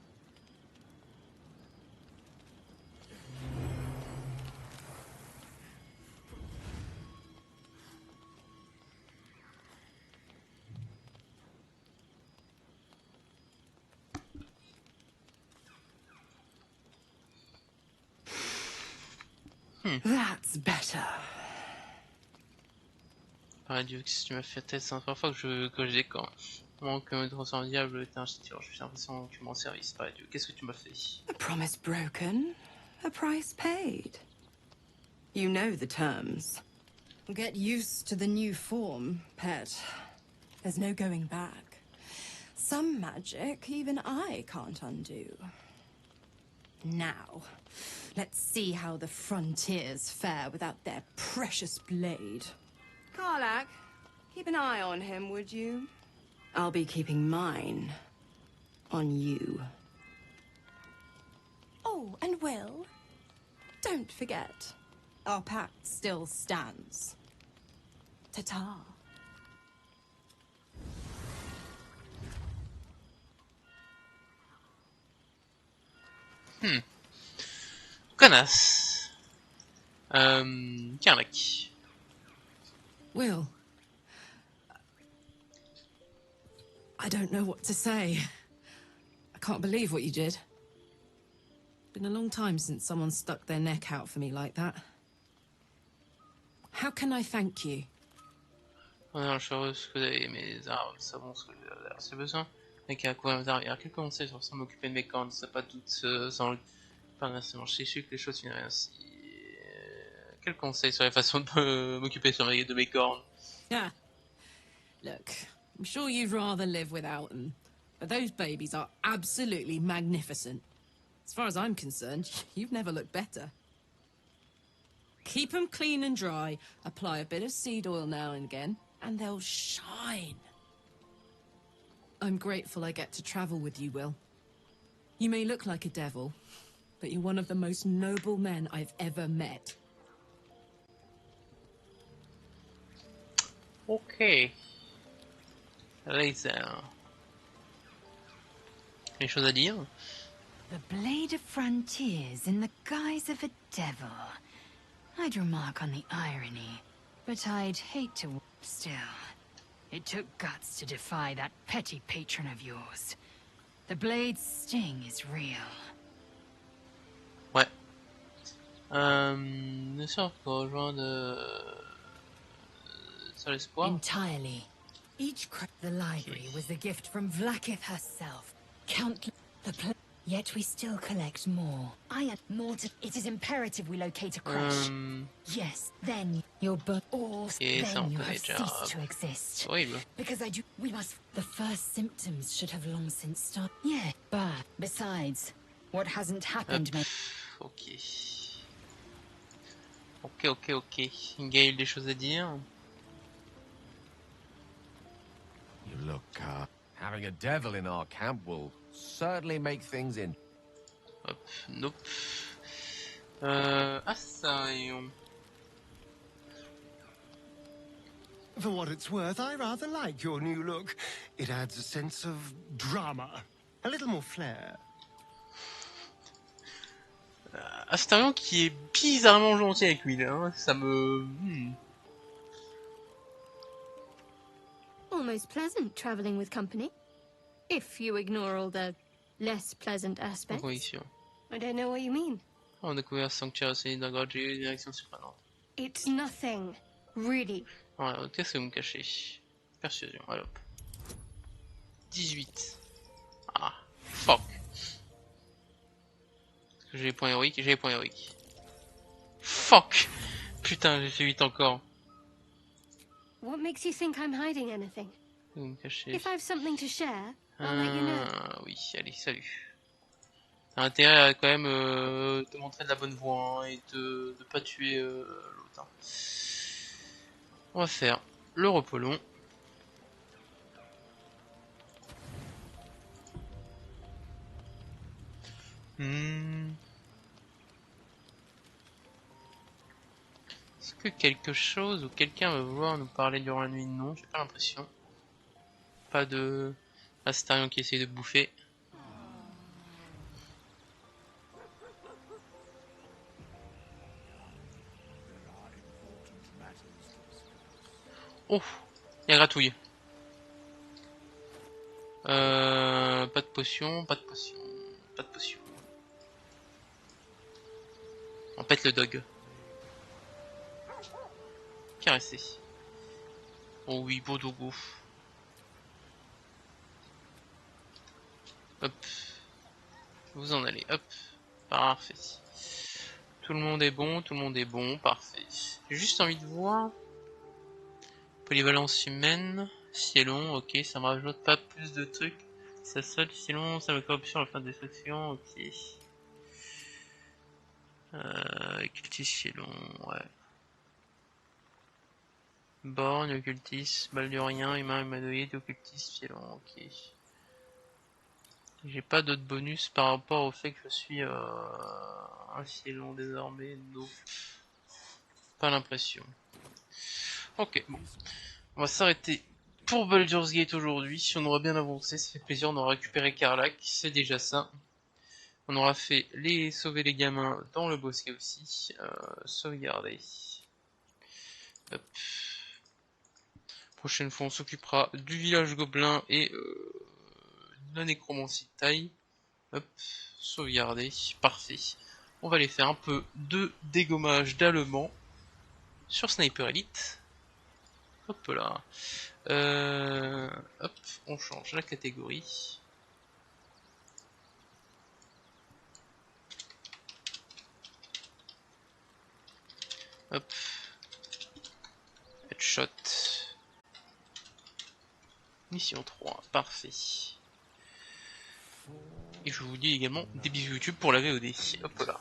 That's better. Par Dieu, qu'est-ce que tu m'as fait tête? C'est la première fois que je décore. Comment que me transforme diable était un châtillon. J'ai l'impression que tu m'en services. Par Dieu, qu'est-ce que tu m'as fait? A promise broken, a price paid. You know the terms. Get used to the new form, pet. There's no going back. Some magic even I can't undo. Now, let's see how the frontiers fare without their precious blade. Karlach, keep an eye on him, would you? I'll be keeping mine on you. Oh, and Wyll, don't forget, our pact still stands. Ta-ta. Connasse. Karlach. Wyll. I don't know what to say. I can't believe what you did. Been a long time since someone stuck their neck out for me like that. How can I thank you? Je suis heureuse que vous avez mes armes, savons ce que j'ai besoin. Mais qu'à couvrir mes arrières, quel conseil sur ça m'occuper de mes cornes, ça pas doute sans pas nécessairement. Je sais que les choses finiraient ainsi. Quel conseil sur la façon de m'occuper de mes cornes? Yeah. Look, I'm sure you'd rather live without them, but those babies are absolutely magnificent. As far as I'm concerned, you've never looked better. Keep them clean and dry, apply a bit of seed oil now and again, and they'll shine. I'm grateful I get to travel with you, Wyll. You may look like a devil, but you're one of the most noble men I've ever met. Ok. Laser. Les choses à dire? The blade of frontiers in the guise of a devil. I'd remark on the irony, but I'd hate to... Still, it took guts to defy that petty patron of yours. The blade's sting is real. Ouais. Ne sort qu'au rejoindre sur l'espoir. Entirely. Each the library was a gift from Vlaakith herself. Countless yet we still collect more. I had more to... It is imperative we locate a crash. Yes, then your book all then you have ceased to exist. Because I do... We must... The first symptoms should have long since started. Yeah, but besides, what hasn't happened may... Ok. Ok. Gaël, des choses à dire? You look, having a devil in our camp will certainly make things in. Hop, nope. Assaillons. For what it's worth, I rather like your new look. It adds a sense of drama. A little more flair. Astarion qui est bizarrement gentil avec lui, hein. Ça me... Almost pleasant traveling with company. If you ignore all the less pleasant aspects. I don't know what you mean. On a découvert Sanctuaire d'un grade G, direction surprenante. It's nothing, really. Voilà, qu'est-ce que vous me cachez? Persuasion, allez hop. 18. Ah, fuck. Est-ce que j'ai les points héroïques? J'ai les points héroïques. Fuck! Putain, j'ai fait 8 encore. What makes you think I'm hiding anything? Vous me cachez. If I have something to share, I'll let you know. Oui, allez, salut. T'as intérêt à quand même te montrer de la bonne voie, hein, et de pas tuer l'autre. Hein. On va faire le repos long. Est-ce que quelque chose ou quelqu'un va vouloir nous parler durant la nuit? Non, j'ai pas l'impression. Pas de Astarion qui essaye de bouffer. Oh, il y a gratouille. Pas de potion. On pète le dog. Caresser. Oh oui, beau dogo. Hop. Vous en allez, hop. Parfait. Tout le monde est bon, parfait. J'ai juste envie de voir. Polyvalence humaine, Cielon, ok, ça me rajoute pas plus de trucs. Ça seul, Cielon, ça me corruption à la fin de destruction, ok. Cultiste Fielon, ouais. Borgne, occultiste, baldurien, humain, humanoïde, occultiste Fielon, ok. J'ai pas d'autres bonus par rapport au fait que je suis un Fielon désormais, non. Pas l'impression. Ok, bon. On va s'arrêter pour Baldur's Gate aujourd'hui. On aura bien avancé, ça fait plaisir, on aura récupéré Karlach, c'est déjà ça. On aura fait sauver les gamins dans le bosquet aussi. Sauvegarder. Hop. Prochaine fois on s'occupera du village gobelin et de la nécromancie de taille. Hop, sauvegarder, parfait. On va aller faire un peu de dégommage d'allemand sur Sniper Elite. Hop là. Hop, on change la catégorie. Hop. Headshot. Mission 3, parfait. Et je vous dis également des bisous YouTube pour la VOD. Hop là.